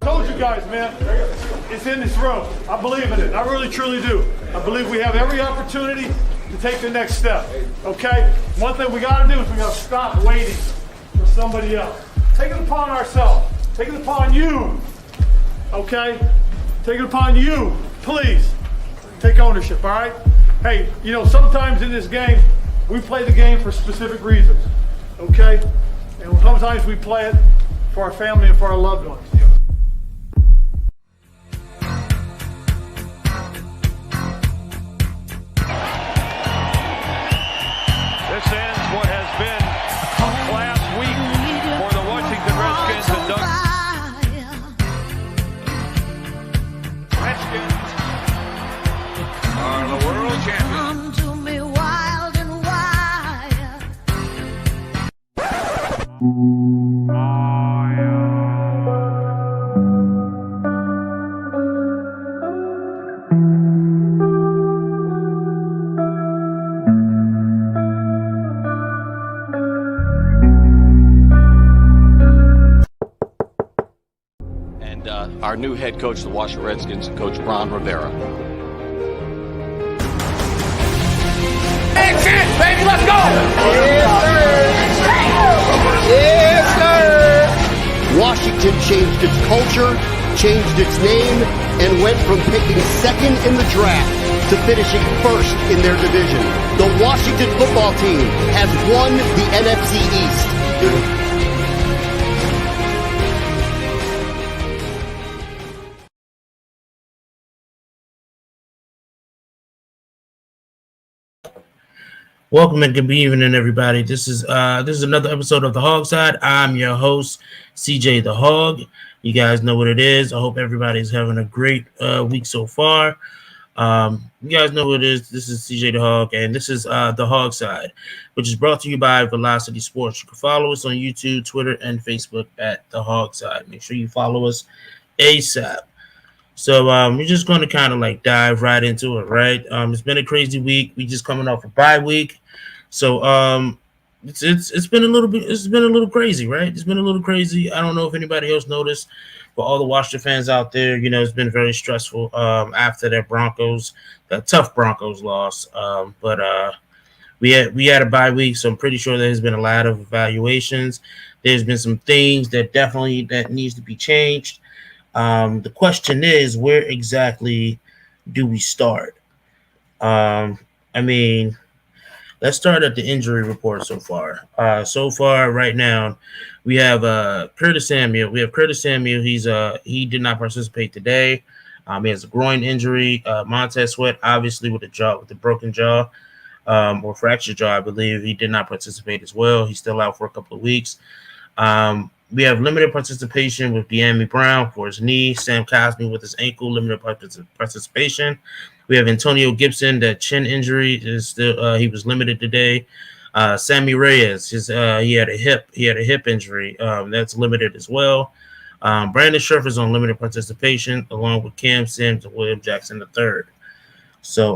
Told you guys, man, it's in this room. I believe in it. I really, truly do. I believe we have every opportunity to take the next step, okay? One thing we got to do is we got to stop waiting for somebody else. Take it upon ourselves. Take it upon you, okay? Take it upon you. Please take ownership, all right? Hey, you know, sometimes in this game, we play the game for specific reasons, okay? And sometimes we play it for our family and for our loved ones. This ends what has been a class week for the Washington Redskins and Doug. Redskins are the world champions. To me wild and And our new head coach of the Washington Redskins, Coach Ron Rivera. Hey, chance, baby, let's go! Yes, sir! Washington changed its culture, changed its name, and went from picking second in the draft to finishing first in their division. The Washington football team has won the NFC East. Welcome and good evening, everybody. This is another episode of the HOGside. I'm your host, CJ the Hog. You guys know what it is. I hope everybody's having a great week so far. You guys know what it is. This is CJ the Hog, and this is the HOGside, which is brought to you by Velocity Sports. You can follow us on YouTube, Twitter, and Facebook at the HOGside. Make sure you follow us ASAP. So we're just going to kind of like dive right into it, right? It's been a crazy week. We just coming off a bye week. So it's been a little crazy, right? It's been a little crazy. I don't know if anybody else noticed, but all the Washington fans out there, you know, it's been very stressful after that tough Broncos loss. But we had a bye week, so I'm pretty sure there's been a lot of evaluations. There's been some things that needs to be changed. The question is, where exactly do we start? I mean, let's start at the injury report so far. Right now, we have Curtis Samuel. He did not participate today. He has a groin injury. Montez Sweat, obviously with a broken jaw or fractured jaw, I believe. He did not participate as well. He's still out for a couple of weeks. We have limited participation with De'Ami Brown for his knee. Sam Cosmi with his ankle, limited participation. We have Antonio Gibson, that chin injury is still he was limited today. Sammy Reyes, he had a hip injury that's limited as well. Brandon Scherf is on limited participation along with Cam Sims and William Jackson III. So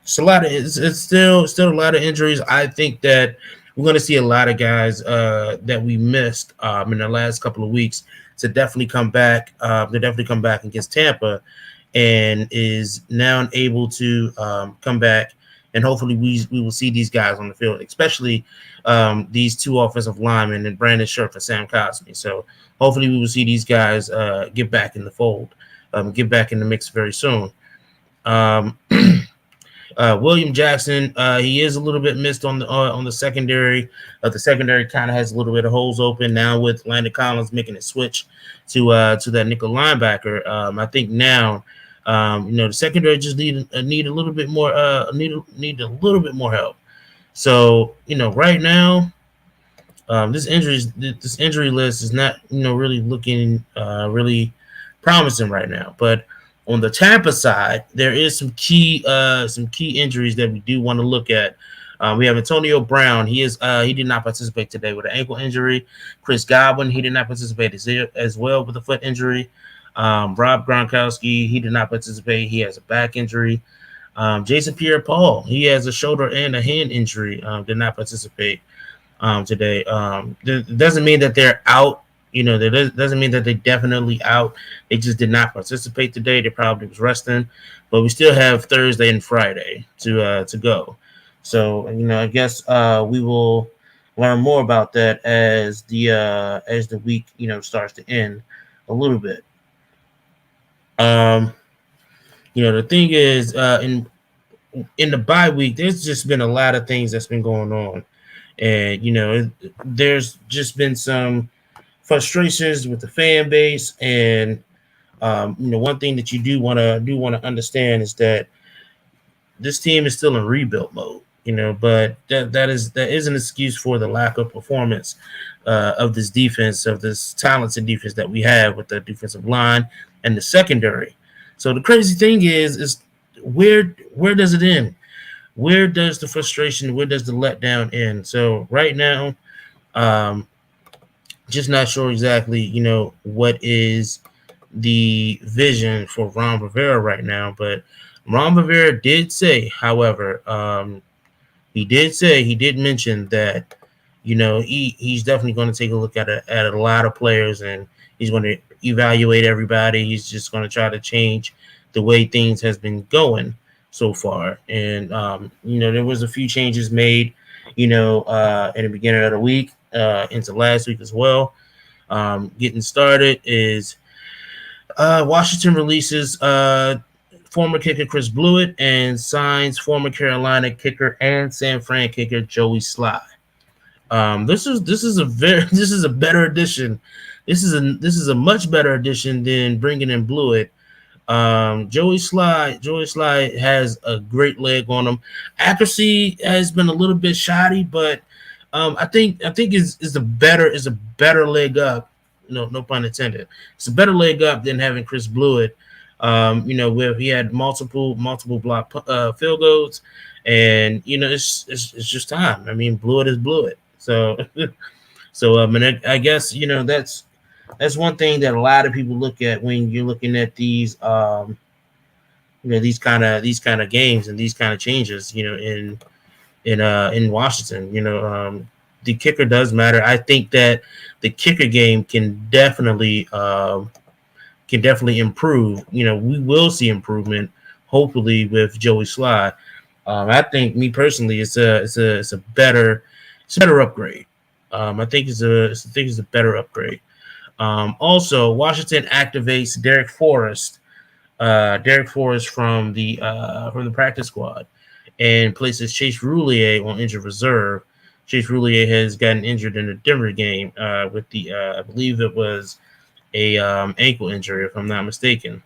it's still a lot of injuries. I think that we're going to see a lot of guys that we missed in the last couple of weeks to definitely come back. They definitely come back against Tampa, and is now able to come back. And hopefully we will see these guys on the field, especially these two offensive linemen and Brandon Scherf and Sam Cosmi. So hopefully we will see these guys get back in the fold, get back in the mix very soon. William Jackson, he is a little bit missed on the secondary. The secondary kind of has a little bit of holes open now with Landon Collins making a switch to that nickel linebacker. I think now, the secondary just need a little bit more need a little bit more help. So right now, this injury list is not really looking really promising right now, but on the Tampa side, there is some key injuries that we do want to look at. We have Antonio Brown. He did not participate today with an ankle injury. Chris Godwin, he did not participate as well with a foot injury. Rob Gronkowski, he did not participate. He has a back injury. Jason Pierre-Paul, he has a shoulder and a hand injury. Did not participate. today. That doesn't mean that they're out. That doesn't mean that they're definitely out. They just did not participate today. They probably was resting, but we still have Thursday and Friday to go. So I guess we will learn more about that as the week starts to end a little bit. The thing is, in the bye week, there's just been a lot of things that's been going on, and there's just been some frustrations with the fan base, and one thing that you do want to understand is that this team is still in rebuild mode. But that is an excuse for the lack of performance of this defense, of this talented defense that we have with the defensive line and the secondary. So the crazy thing is where does it end? Where does the frustration, where does the letdown end? So right now, just not sure exactly, what is the vision for Ron Rivera right now. But Ron Rivera did say, however, he did mention that, he's definitely going to take a look at a lot of players, and he's going to evaluate everybody. He's just going to try to change the way things has been going so far. And, there was a few changes made, in the beginning of the week, into last week as well. Getting started is Washington releases former kicker Chris Blewett and signs former Carolina kicker and San Fran kicker Joey Sly. This is a better addition. This is a much better addition than bringing in Blewett. Joey Sly has a great leg on him. Accuracy has been a little bit shoddy, but I think is a better leg up. No pun intended. It's a better leg up than having Chris Blewett. Where he had multiple block field goals, and it's just time. I mean, Blewett is Blewett. So I guess that's one thing that a lot of people look at when you're looking at these these kind of games and these kind of changes. In Washington, the kicker does matter. I think that the kicker game can definitely improve. We will see improvement, hopefully, with Joey Sly. I think, me personally, it's a better upgrade. I think it's a better upgrade. Also, Washington activates Derek Forrest from the practice squad, and places Chase Roulier on injured reserve. Chase Roulier has gotten injured in the Denver game with the I believe it was a ankle injury, if I'm not mistaken.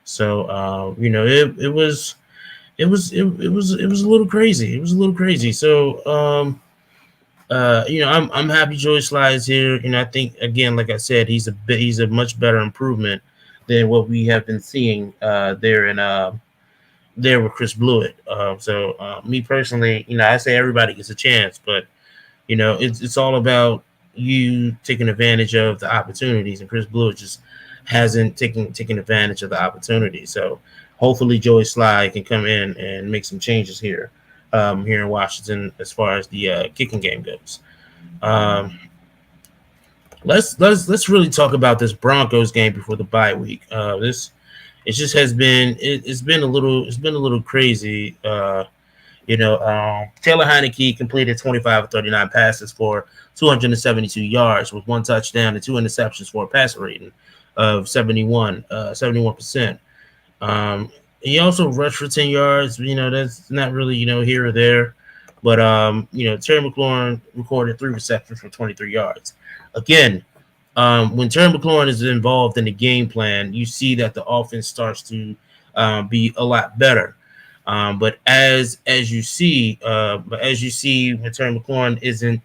So it was a little crazy. It was a little crazy. So I'm happy Joey Sly is here, and I think, again, like I said, he's a much better improvement than what we have been seeing there with Chris Blewett. So me personally, I say everybody gets a chance, but it's all about you taking advantage of the opportunities, and Chris Blewett just hasn't taken advantage of the opportunity. So hopefully Joey Sly can come in and make some changes here in Washington as far as the kicking game goes. Let's really talk about this Broncos game before the bye week. It's been a little crazy. Taylor Heineke completed 25 of 39 passes for 272 yards with one touchdown and two interceptions for a passer rating of 71%. He also rushed for 10 yards. That's not really, here or there. But, Terry McLaurin recorded 3 receptions for 23 yards. Again, when Terry McLaurin is involved in the game plan, you see that the offense starts to be a lot better. But as you see when Terry McLaurin isn't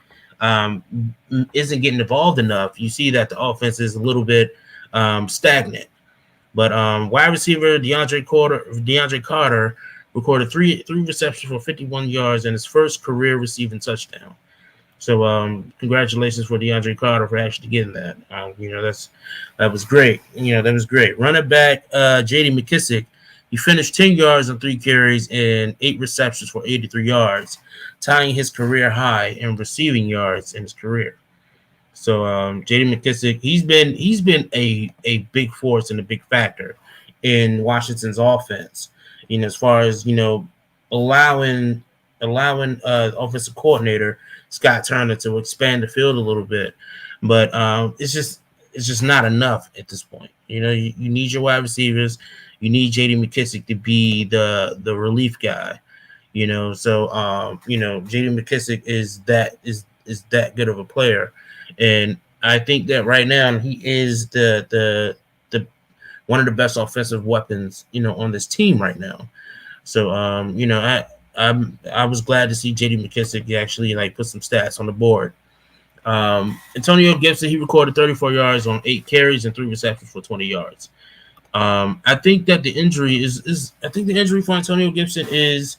getting involved enough, you see that the offense is a little bit stagnant. But wide receiver DeAndre Carter recorded three receptions for 51 yards and his first career receiving touchdown. So congratulations for DeAndre Carter for actually getting that. That was great. That was great. Running back J.D. McKissick He finished 10 yards on 3 carries and 8 receptions for 83 yards, tying his career high in receiving yards in his career. So J.D. McKissic, he's been a big force and a big factor in Washington's offense. As far as allowing offensive coordinator Scott Turner to expand the field a little bit, but it's just not enough at this point. You need your wide receivers. You need J.D. McKissic to be the relief guy. So J.D. McKissic is that good of a player, and I think that right now he is the one of the best offensive weapons on this team right now. So I was glad to see J.D. McKissic actually put some stats on the board. Antonio Gibson, he recorded 34 yards on 8 carries and 3 receptions for 20 yards. I think that the injury I think the injury for Antonio Gibson is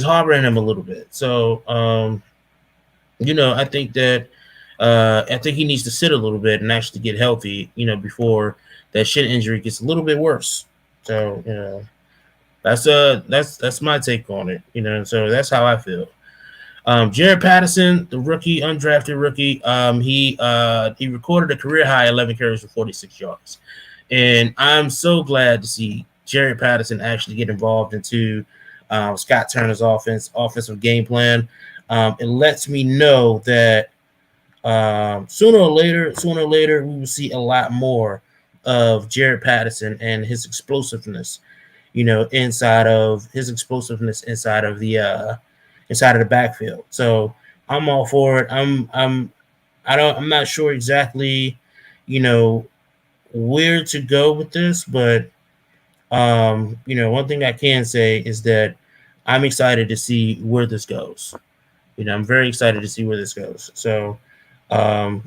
harboring him a little bit. So I think that I think he needs to sit a little bit and actually get healthy, before that shin injury gets a little bit worse. So that's my take on it. So that's how I feel. Jared Patterson, the rookie, undrafted rookie, he recorded a career high 11 carries for 46 yards. And I'm so glad to see Jared Patterson actually get involved into Scott Turner's offensive game plan. It lets me know that sooner or later, we will see a lot more of Jared Patterson and his explosiveness, inside of the backfield. So I'm all for it. I'm not sure exactly, where to go with this, but one thing I can say is that I'm excited to see where this goes. I'm very excited to see where this goes. So I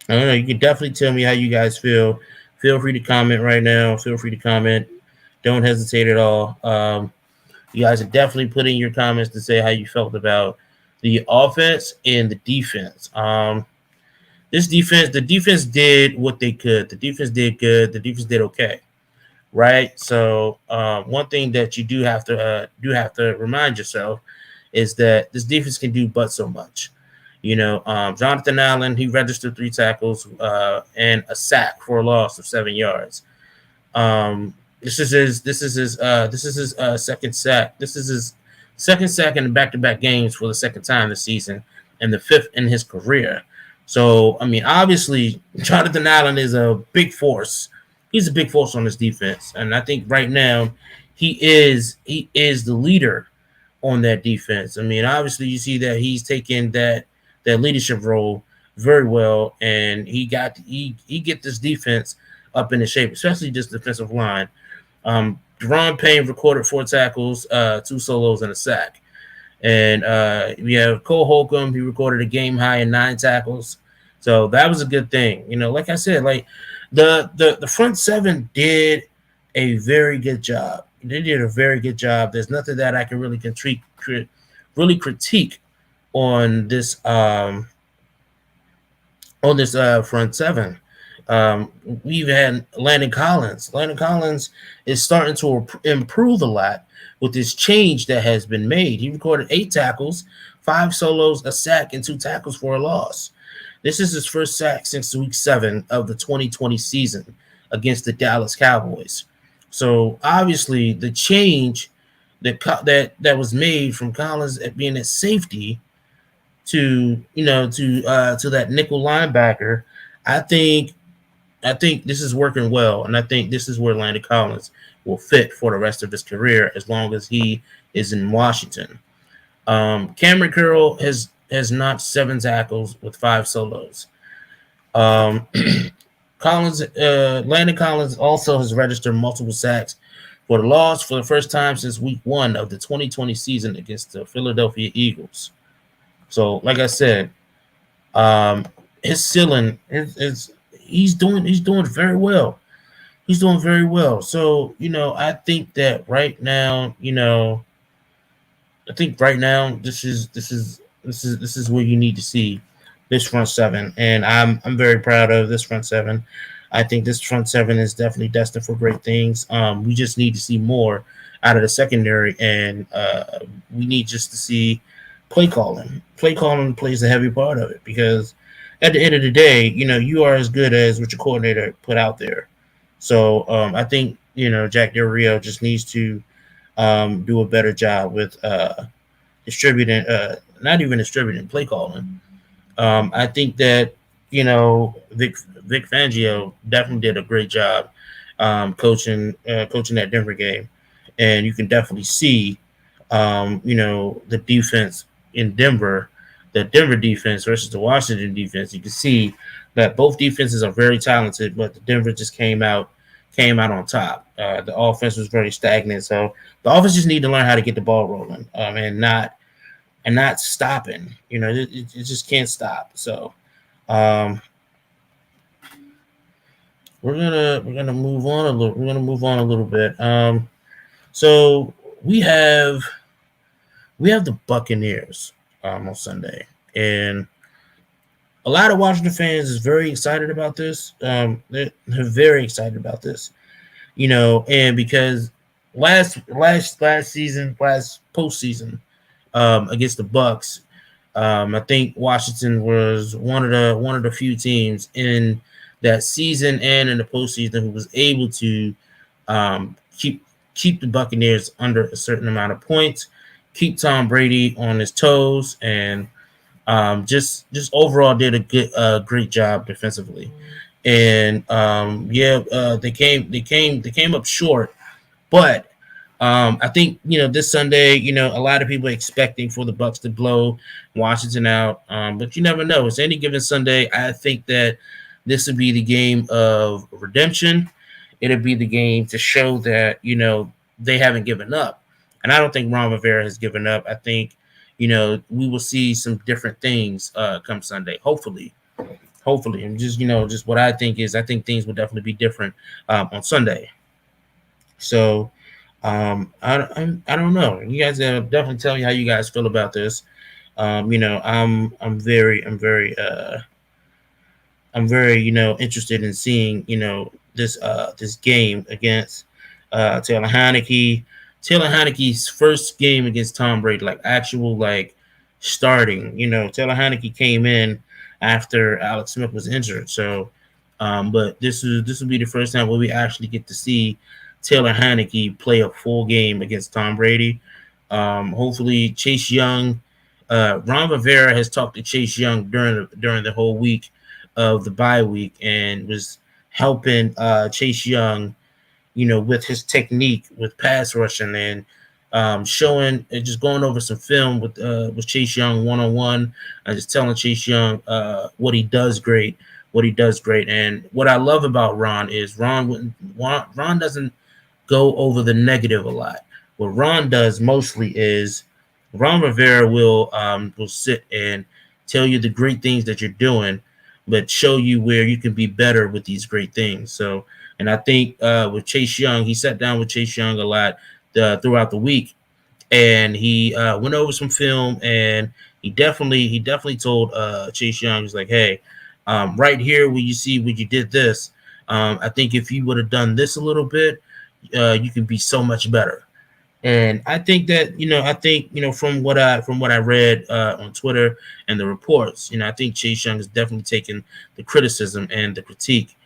don't know. You can definitely tell me how you guys feel. Feel free to comment right now. Feel free to comment. Don't hesitate at all. You guys are definitely put in your comments to say how you felt about the offense and the defense. The defense did what they could. The defense did good. The defense did okay, right? So one thing that you do have to remind yourself is that this defense can do but so much. Jonathan Allen, he registered 3 tackles and a sack for a loss of 7 yards. This is his second sack. This is his second sack in back-to-back games for the second time this season, and the 5th in his career. So, obviously, Jonathan Allen is a big force. He's a big force on this defense, and I think right now he is the leader on that defense. Obviously, you see that he's taken that leadership role very well, and he get this defense up into shape, especially this defensive line. Deron Payne recorded 4 tackles, 2 solos, and a sack. And we have Cole Holcomb. He recorded a game high in 9 tackles. So that was a good thing. Like I said, the front 7 did a very good job. They did a very good job. There's nothing that I can really critique on this front 7. We've had Landon Collins. Landon Collins is starting to improve a lot with this change that has been made. He recorded 8 tackles, 5 solos, a sack, and 2 tackles for a loss. This is his first sack since week 7 of the 2020 season against the Dallas Cowboys. So obviously the change that was made from Collins at being at safety to that nickel linebacker, I think this is working well, and I think this is where Landon Collins will fit for the rest of his career as long as he is in Washington. Cameron Curl has knocked 7 tackles with 5 solos. Landon Collins also has registered multiple sacks for the loss for the first time since week 1 of the 2020 season against the Philadelphia Eagles. So, like I said, his ceiling is he's doing very well. He's doing very well. So, I think that right now, this is where you need to see this front 7, and I'm very proud of this front 7. I think this front seven is definitely destined for great things. We just need to see more out of the secondary, and we need just to see play calling. Play calling plays a heavy part of it because at the end of the day, you are as good as what your coordinator put out there. So I think Jack Del Rio just needs to do a better job with distributing, not even distributing, play calling. I think that Vic Fangio definitely did a great job coaching that Denver game, and you can definitely see the defense in Denver, the Denver defense versus the Washington defense. You can see that both defenses are very talented, but the Denver just came out on top. The offense was very stagnant, so the offense just need to learn how to get the ball rolling and not stopping. It just can't stop. So we're gonna move on a little. We're gonna move on a little bit. So we have the Buccaneers on Sunday, and a lot of Washington fans is very excited about this. They're very excited about this, and because last postseason against the Bucs, I think Washington was one of the few teams in that season and in the postseason who was able to keep the Buccaneers under a certain amount of points, keep Tom Brady on his toes, and just overall did a great job defensively. And they came up short, but I think this Sunday, a lot of people are expecting for the Bucs to blow Washington out, but you never know. It's any given Sunday. I think that this would be the game of redemption. It'll be the game to show that they haven't given up, and I don't think Ron Rivera has given up. I think we will see some different things come Sunday. Hopefully, and just what I think is I think things will definitely be different on Sunday. So. I don't know. You guys definitely tell me how you guys feel about this. I'm very interested in seeing this game against Taylor Heineke. Taylor Heineke's first game against Tom Brady, actual starting. Taylor Heineke came in after Alex Smith was injured. So, but this will be the first time where we actually get to see Taylor Heineke play a full game against Tom Brady. Hopefully, Chase Young. Ron Rivera has talked to Chase Young during the whole week of the bye week and was helping Chase Young, with his technique with pass rushing and showing just going over some film with Chase Young one-on-one and just telling Chase Young what he does great. And what I love about Ron is Ron doesn't go over the negative a lot. What Ron does mostly is Ron Rivera will sit and tell you the great things that you're doing, but show you where you can be better with these great things. So, and I think with Chase Young, he sat down with Chase Young a lot throughout the week, and he went over some film, and he definitely told Chase Young, he's like, hey, right here where you see when you did this, I think if you would have done this a little bit, you can be so much better. And I think that from what I read on Twitter and the reports, I think Chase Young is definitely taking the criticism and the critique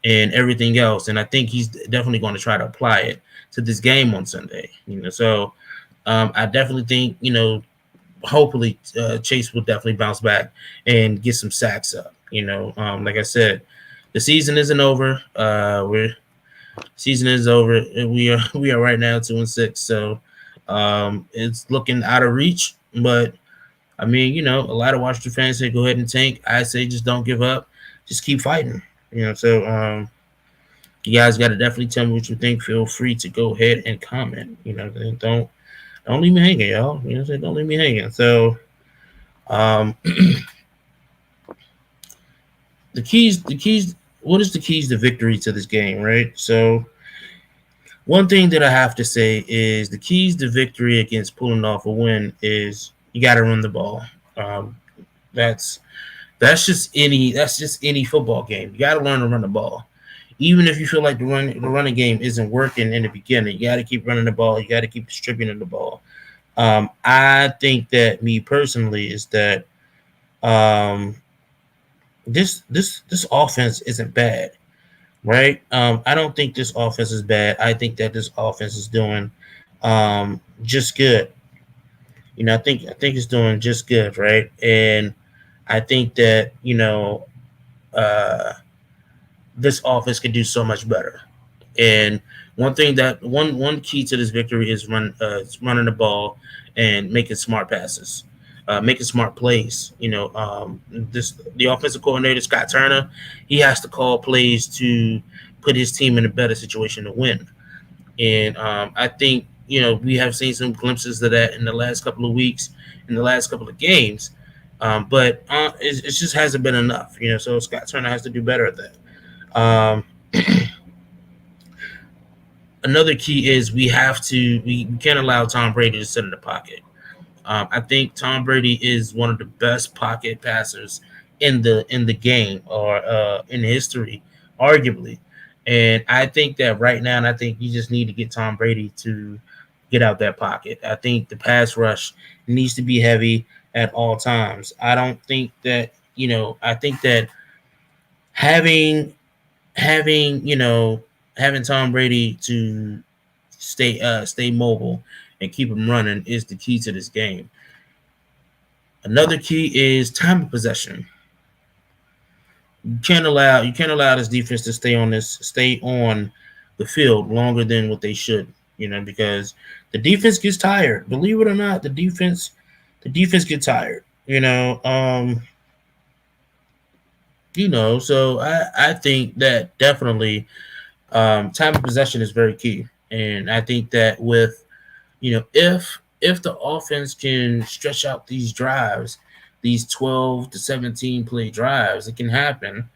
and everything else, and I think he's definitely going to try to apply it to this game on Sunday. So I definitely think hopefully Chase will definitely bounce back and get some sacks up. Like I said, the season isn't over. Season is over. We are right now 2-6, so it's looking out of reach. But I mean, a lot of Washington fans say go ahead and tank. I say just don't give up, just keep fighting. So you guys got to definitely tell me what you think. Feel free to go ahead and comment. Don't leave me hanging, y'all. Don't leave me hanging. So the keys. What is the keys to victory to this game, right? So one thing that I have to say is the keys to victory against pulling off a win is you got to run the ball. That's just any football game. You got to learn to run the ball. even if you feel like the running game isn't working in the beginning, you got to keep running the ball. You got to keep distributing the ball. I think that me personally is that this offense isn't bad, right? I don't think this offense is bad. I think that this offense is doing just good. I think it's doing just good, right? And I think that this offense could do so much better. And one key to this victory is running the ball and making smart passes, making smart plays. The offensive coordinator Scott Turner, he has to call plays to put his team in a better situation to win. And I think we have seen some glimpses of that in the last couple of weeks, in the last couple of games, but it just hasn't been enough. So Scott Turner has to do better at that. Another key is we can't allow Tom Brady to sit in the pocket. I think Tom Brady is one of the best pocket passers in the game or in history, arguably. And I think that right now, and I think you just need to get Tom Brady to get out that pocket. I think the pass rush needs to be heavy at all times. I don't think that, I think that having Tom Brady to stay mobile and keep him running is the key to this game. Another key is time of possession. You can't allow this defense to stay on the field longer than what they should, because the defense gets tired. Believe it or not, the defense gets tired. So I think that definitely time of possession is very key. And I think that with, if the offense can stretch out these drives, these 12 to 17 play drives, it can happen.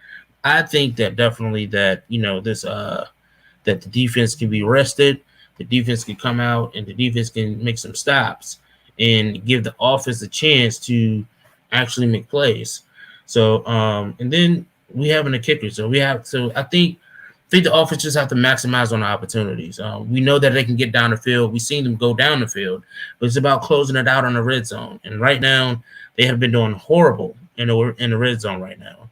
I think that definitely that, that the defense can be rested, the defense can come out, and the defense can make some stops and give the offense a chance to actually make plays. So, and then we having a kicker. I think the offense just have to maximize on the opportunities. We know that they can get down the field. We've seen them go down the field, but it's about closing it out on the red zone. And right now, they have been doing horrible in the red zone right now.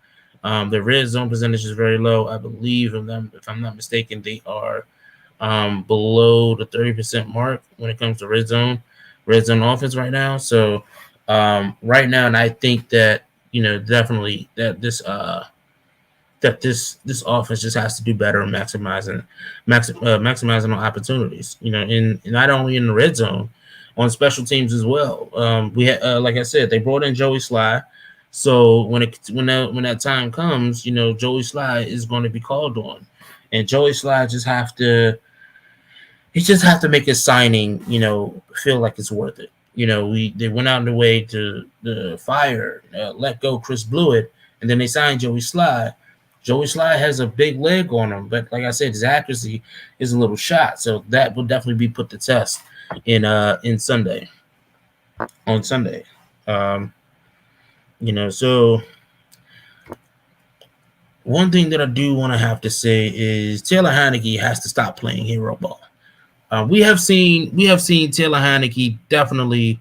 The red zone percentage is very low. I believe, if I'm not mistaken, they are below the 30% mark when it comes to red zone offense right now. So right now, and I think that definitely that this offense just has to do better in maximizing on opportunities. In not only in the red zone, on special teams as well. We had, like I said, they brought in Joey Sly. So when that time comes, Joey Sly is going to be called on, and Joey Sly just have to make his signing, feel like it's worth it. They went out of the way to let go Chris Blewett, and then they signed Joey Sly. Joey Sly has a big leg on him, but like I said, his accuracy is a little shot, so that will definitely be put to test on Sunday. So one thing that I do want to have to say is Taylor Heinicke has to stop playing hero ball. We have seen Taylor Heinicke definitely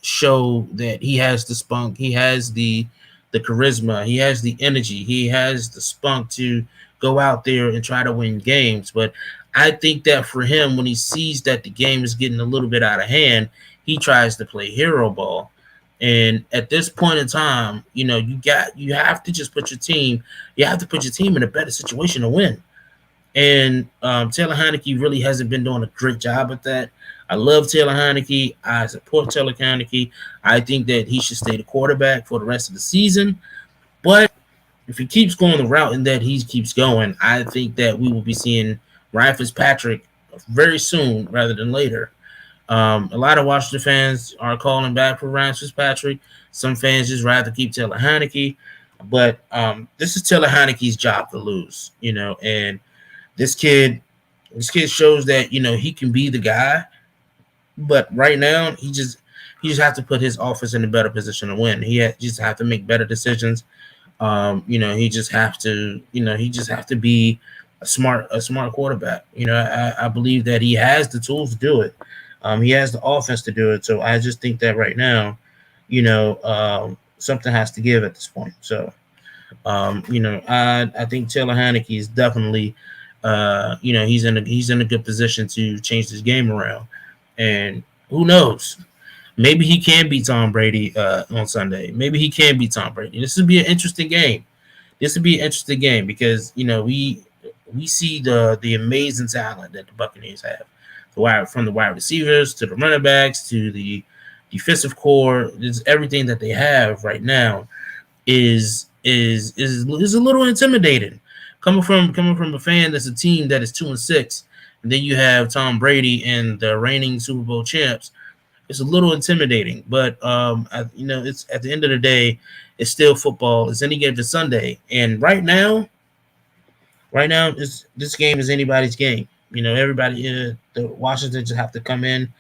show that he has the spunk, he has the charisma, he has the energy, he has the spunk to go out there and try to win games. But I think that for him, when he sees that the game is getting a little bit out of hand, he tries to play hero ball. And at this point in time, you have to just put your team in a better situation to win. And Taylor Heinicke really hasn't been doing a great job at that. I love Taylor Heinicke. I support Taylor Heinicke. I think that he should stay the quarterback for the rest of the season. But if he keeps going the route and that he keeps going, I think that we will be seeing Ryan Fitzpatrick very soon rather than later. A lot of Washington fans are calling back for Ryan Fitzpatrick. Some fans just rather keep Taylor Heinicke. But this is Taylor Heinicke's job to lose, and this kid shows that, he can be the guy. But right now, he just has to put his offense in a better position to win. He just have to make better decisions. He just have to, be a smart quarterback. I believe that he has the tools to do it. He has the offense to do it. So I just think that right now, something has to give at this point. So, I think Taylor Heineke is definitely, he's in a good position to change this game around. And who knows? Maybe he can beat Tom Brady on Sunday. Maybe he can beat Tom Brady. This would be an interesting game. Because we see the amazing talent that the Buccaneers have. From the wide receivers to the running backs to the defensive core, everything that they have right now is a little intimidating. Coming from a fan that's a team that is 2-6, and then you have Tom Brady and the reigning Super Bowl champs. It's a little intimidating, but it's at the end of the day, it's still football. It's any given Sunday, and right now, this game is anybody's game. Everybody, the Washington just have to come in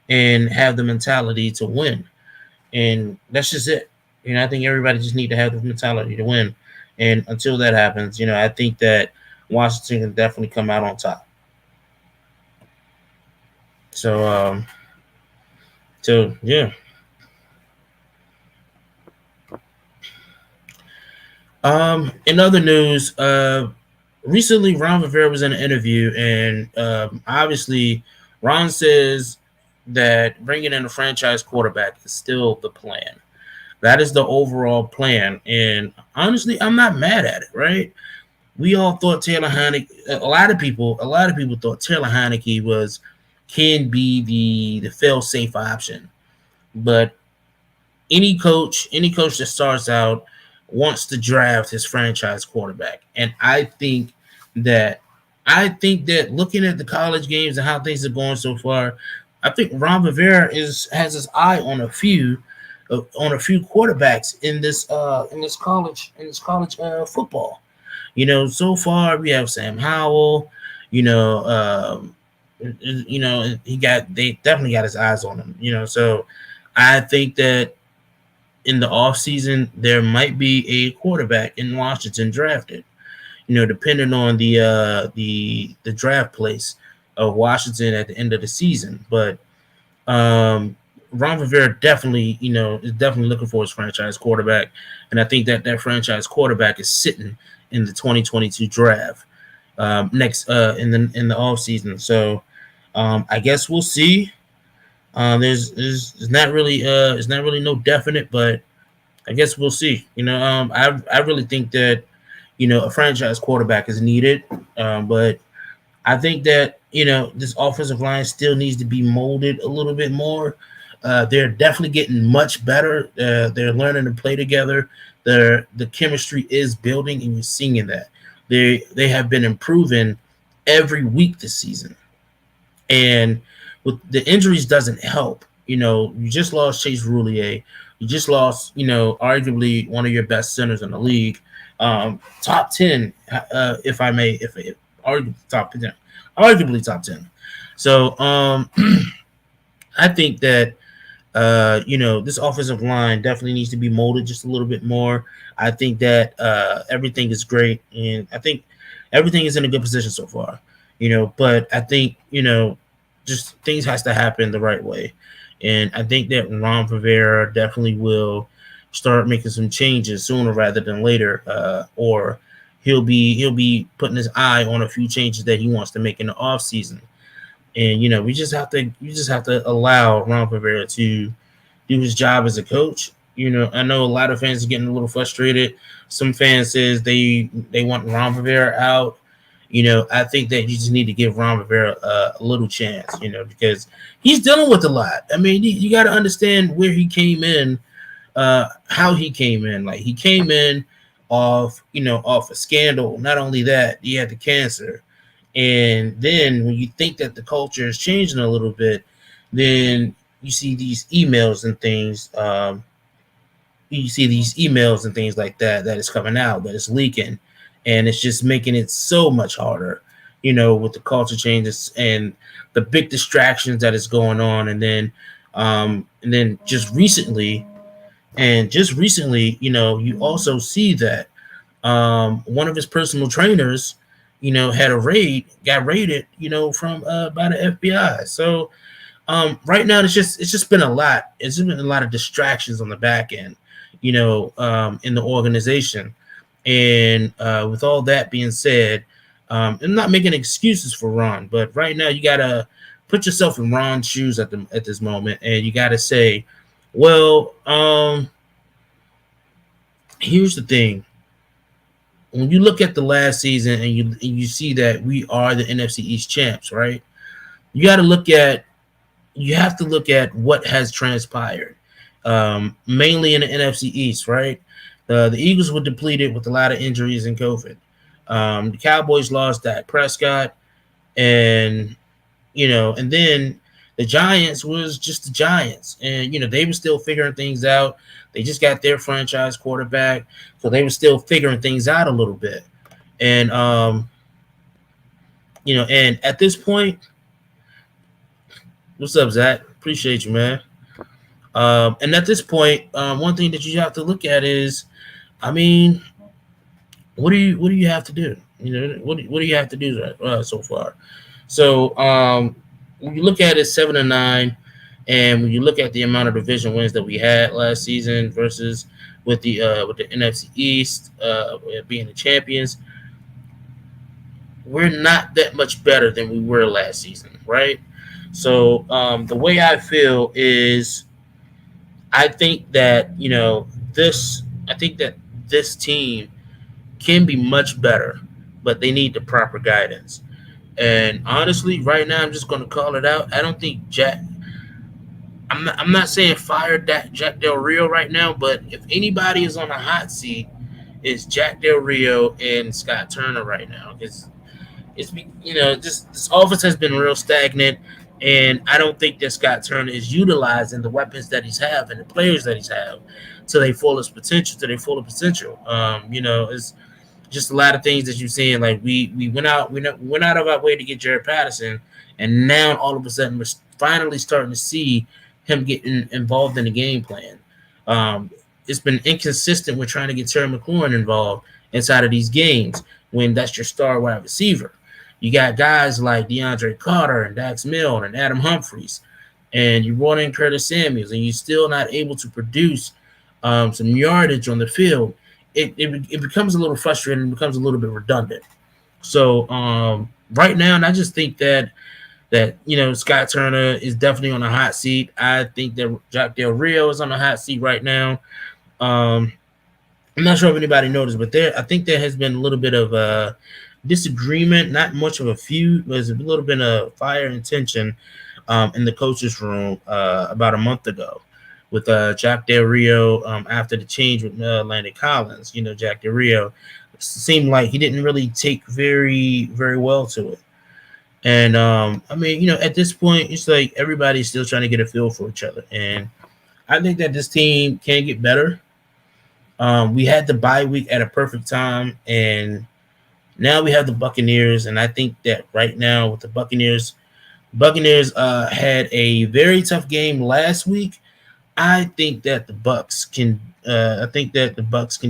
and have the mentality to win, and that's just it. I think everybody just need to have the mentality to win, and until that happens, I think that Washington can definitely come out on top. So yeah. In other news, recently Ron Rivera was in an interview, and obviously Ron says that bringing in a franchise quarterback is still the plan. That is the overall plan, and honestly, I'm not mad at it. Right? We all thought Taylor Heineke. A lot of people thought Taylor Heineke can be the fail-safe option. But any coach that starts out wants to draft his franchise quarterback. And I think that looking at the college games and how things are going so far, I think Ron Rivera has his eye on a few quarterbacks in this college football. So far we have Sam Howell. They definitely got his eyes on him. So I think that in the offseason, there might be a quarterback in Washington drafted, depending on the draft place of Washington at the end of the season. But Ron Rivera definitely, is definitely looking for his franchise quarterback. And I think that franchise quarterback is sitting in the 2022 draft next in the offseason. So I guess we'll see. There's not really no definite, but I guess we'll see. I really think that a franchise quarterback is needed, but I think that this offensive line still needs to be molded a little bit more. They're definitely getting much better. They're learning to play together. The chemistry is building, and you're seeing that they have been improving every week this season, and with the injuries doesn't help. You just lost Chase Roulier. You just lost, arguably one of your best centers in the league, top 10, if I may, arguably top 10. So I think that this offensive line definitely needs to be molded just a little bit more. I think that everything is great, and I think everything is in a good position so far. But I think just things has to happen the right way. And I think that Ron Rivera definitely will start making some changes sooner rather than later, or he'll be putting his eye on a few changes that he wants to make in the offseason. And we just have to allow Ron Rivera to do his job as a coach. I know a lot of fans are getting a little frustrated. Some fans says they want Ron Rivera out. I think that you just need to give Ron Rivera a little chance, because he's dealing with a lot. I mean, you got to understand where he came in, how he came in. Like, he came in off a scandal. Not only that, he had the cancer. And then when you think that the culture is changing a little bit, then you see these emails and things. Like that is coming out, that is leaking. And it's just making it so much harder, with the culture changes and the big distractions that is going on. And then just recently, you also see that one of his personal trainers, got raided, from by the FBI. So right now it's just been a lot. It's been a lot of distractions on the back end, in the organization. And with all that being said, I'm not making excuses for Ron, but right now you gotta put yourself in Ron's shoes at this moment, and you gotta say, well, here's the thing. When you look at the last season and you see that we are the NFC East champs, right? You have to look at what has transpired, mainly in the NFC East, right? The Eagles were depleted with a lot of injuries and COVID. The Cowboys lost Dak Prescott, and then the Giants was just the Giants, and they were still figuring things out. They just got their franchise quarterback, so they were still figuring things out a little bit. And and at this point, what's up, Zach? Appreciate you, man. And at this point, one thing that you have to look at is, what do you have to do? What do you have to do so far? So when you look at it 7-9, and when you look at the amount of division wins that we had last season versus with the NFC East being the champions, we're not that much better than we were last season, right? So the way I feel is, I think that this team can be much better, but they need the proper guidance. And honestly, right now, I'm just going to call it out. I don't think I'm not saying fire Jack Del Rio right now, but if anybody is on a hot seat, it's Jack Del Rio and Scott Turner right now. It's this offense has been real stagnant, and I don't think that Scott Turner is utilizing the weapons that he's have and the players that he's have to their fullest potential. It's just a lot of things that you're seeing. Like we went out of our way to get Jared Patterson, and now all of a sudden we're finally starting to see him getting involved in the game plan. It's been inconsistent with trying to get Terry McLaurin involved inside of these games when that's your star wide receiver. You got guys like DeAndre Carter and Dax Milne and Adam Humphries, and you brought in Curtis Samuels, and you're still not able to produce some yardage on the field. It becomes a little frustrating. It becomes a little bit redundant. So right now, and I just think that Scott Turner is definitely on a hot seat. I think that Jack Del Rio is on a hot seat right now. I'm not sure if anybody noticed, but I think there has been a little bit of a disagreement, not much of a feud, but there's a little bit of fire and tension in the coaches' room about a month ago with Jack Del Rio after the change with Landon Collins. Jack Del Rio seemed like he didn't really take very, very well to it. And, at this point, it's like everybody's still trying to get a feel for each other. And I think that this team can get better. We had the bye week at a perfect time, and now we have the Buccaneers. And I think that right now with the Buccaneers had a very tough game last week. I think that the Bucs can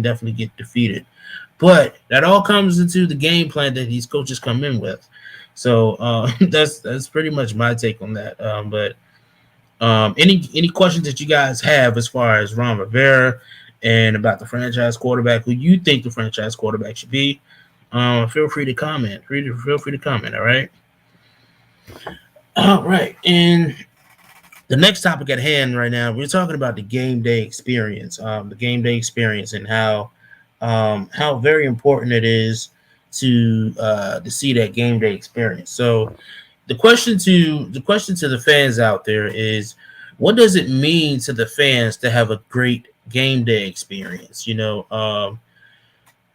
definitely get defeated. But that all comes into the game plan that these coaches come in with. So that's pretty much my take on that. But any questions that you guys have as far as Ron Rivera and about the franchise quarterback, who you think the franchise quarterback should be, feel free to comment. Feel free to comment. All right. All right. And the next topic at hand right now, we're talking about the game day experience. The game day experience and how very important it is to see that game day experience. So the question to the fans out there is, what does it mean to the fans to have a great game day experience? My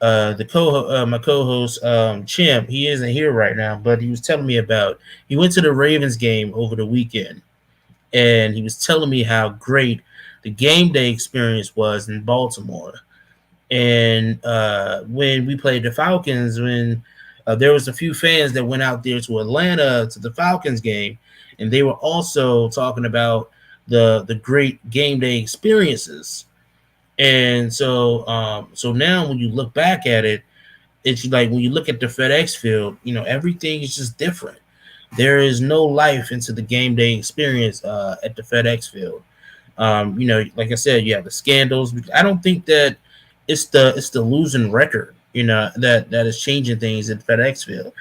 co-host Chimp, he isn't here right now, but he was telling me he went to the Ravens game over the weekend, and he was telling me how great the game day experience was in Baltimore. And when we played the Falcons, when there was a few fans that went out there to Atlanta to the Falcons game, and they were also talking about the great game day experiences. And so now when you look back at it, it's like when you look at the FedEx field, everything is just different. There is no life into the game day experience at the FedEx field. Like I said, you have the scandals. I don't think that it's the losing record, that is changing things at FedEx field.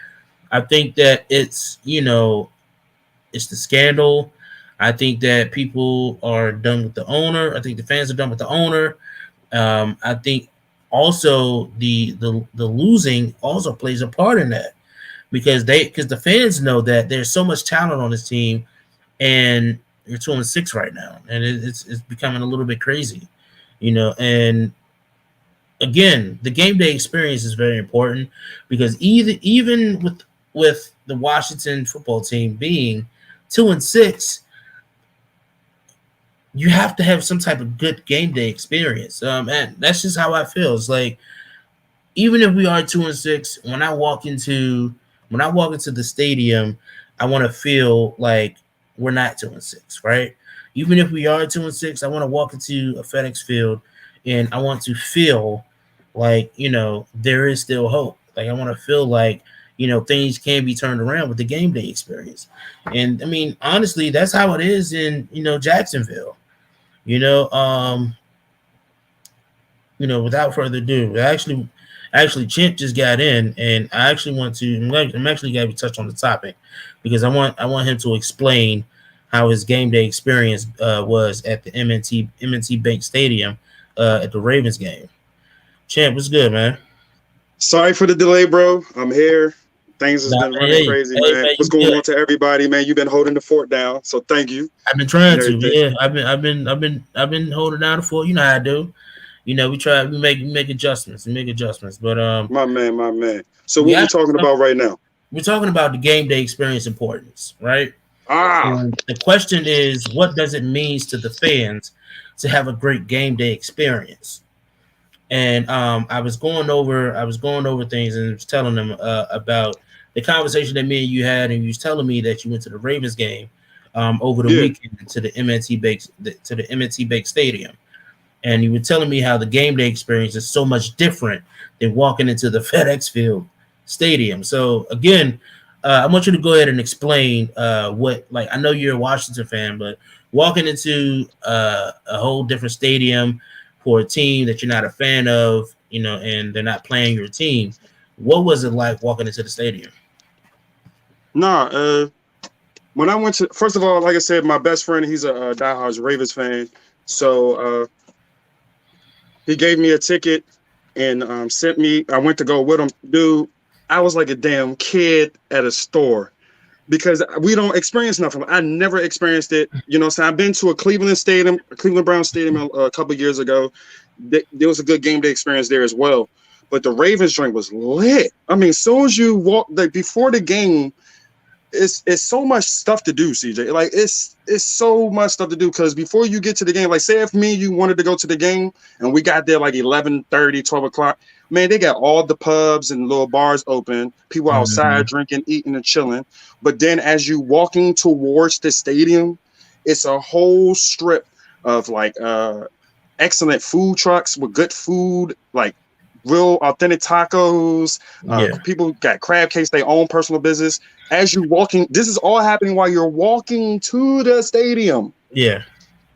I think that it's the scandal. I think that people are done with the owner. I think the fans are done with the owner. I think also the losing also plays a part in that because the fans know that there's so much talent on this team, and you're 2-6 right now, and it's becoming a little bit crazy, And again, the game day experience is very important because even with the Washington football team being 2-6, you have to have some type of good game day experience. And that's just how I feel. It's like even if we are 2-6, when I walk into the stadium, I want to feel like we're not 2-6, right? Even if we are 2-6, I want to walk into a FedEx field and I want to feel like, there is still hope. Like I want to feel like, things can be turned around with the game day experience. And I mean, honestly, that's how it is in, Jacksonville. Without further ado, actually Chimp just got in, and I actually want to. I'm actually going to touch on the topic because I want him to explain how his game day experience was at the M&T Bank Stadium at the Ravens game. Champ, what's good, man? Sorry for the delay, bro. I'm here. Things has been running crazy, man. What's going on to everybody, man? You've been holding the fort down, so thank you. I've been trying to. Yeah, I've been holding down the fort. You know how I do. We make adjustments. But my man. So what we talking about right now? We're talking about the game day experience importance, right? And the question is, what does it mean to the fans to have a great game day experience? And I was going over things and was telling them about the conversation that me and you had, and you was telling me that you went to the Ravens game over the weekend to the M&T Bank Stadium, and you were telling me how the game day experience is so much different than walking into the FedEx Field Stadium. So again, I want you to go ahead and explain what, like, I know you're a Washington fan, but walking into a whole different stadium for a team that you're not a fan of, and they're not playing your team. What was it like walking into the stadium? When I went to, first of all, like I said, my best friend, he's a diehard Ravens fan. So he gave me a ticket and sent me, I went to go with him. Dude, I was like a damn kid at a store because we don't experience nothing. I never experienced it. So I've been to a Cleveland Browns stadium a couple of years ago. There was a good game day experience there as well. But the Ravens joint was lit. I mean, as soon as you walk, like before the game, it's so much stuff to do, CJ. Like it's so much stuff to do because before you get to the game, like say if you wanted to go to the game and we got there like 11:30, 12 o'clock, man, they got all the pubs and little bars open, people outside drinking, eating, and chilling. But then as you walking towards the stadium, it's a whole strip of like excellent food trucks with good food, like real authentic tacos. People got crab cakes, their own personal business. As you walking, this is all happening while you're walking to the stadium. Yeah.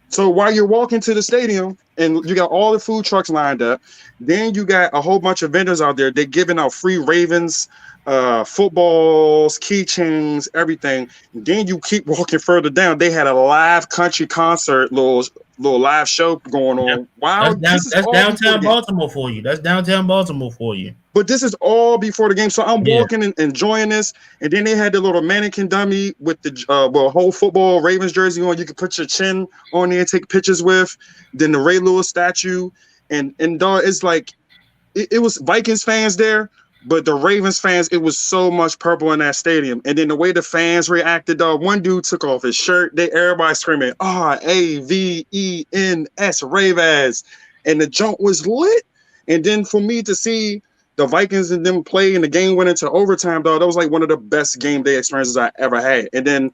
So while you're walking to the stadium and you got all the food trucks lined up, then you got a whole bunch of vendors out there. They're giving out free Ravens footballs, keychains, everything. And then you keep walking further down. They had a live country concert, little live show going on. Yeah. Wow, that's downtown Baltimore for you. That's downtown Baltimore for you. But this is all before the game. So I'm walking and enjoying this. And then they had the little mannequin dummy with the whole football Ravens jersey on. You could put your chin on there and take pictures with. Then the Ray Lewis statue. And dog, it's like it was Vikings fans there, but the Ravens fans, it was so much purple in that stadium. And then the way the fans reacted, dog, one dude took off his shirt. Everybody screaming, RAVENS, Ravens. And the jump was lit. And then for me to see the Vikings and them play and the game went into overtime, dog, that was like one of the best game day experiences I ever had. And then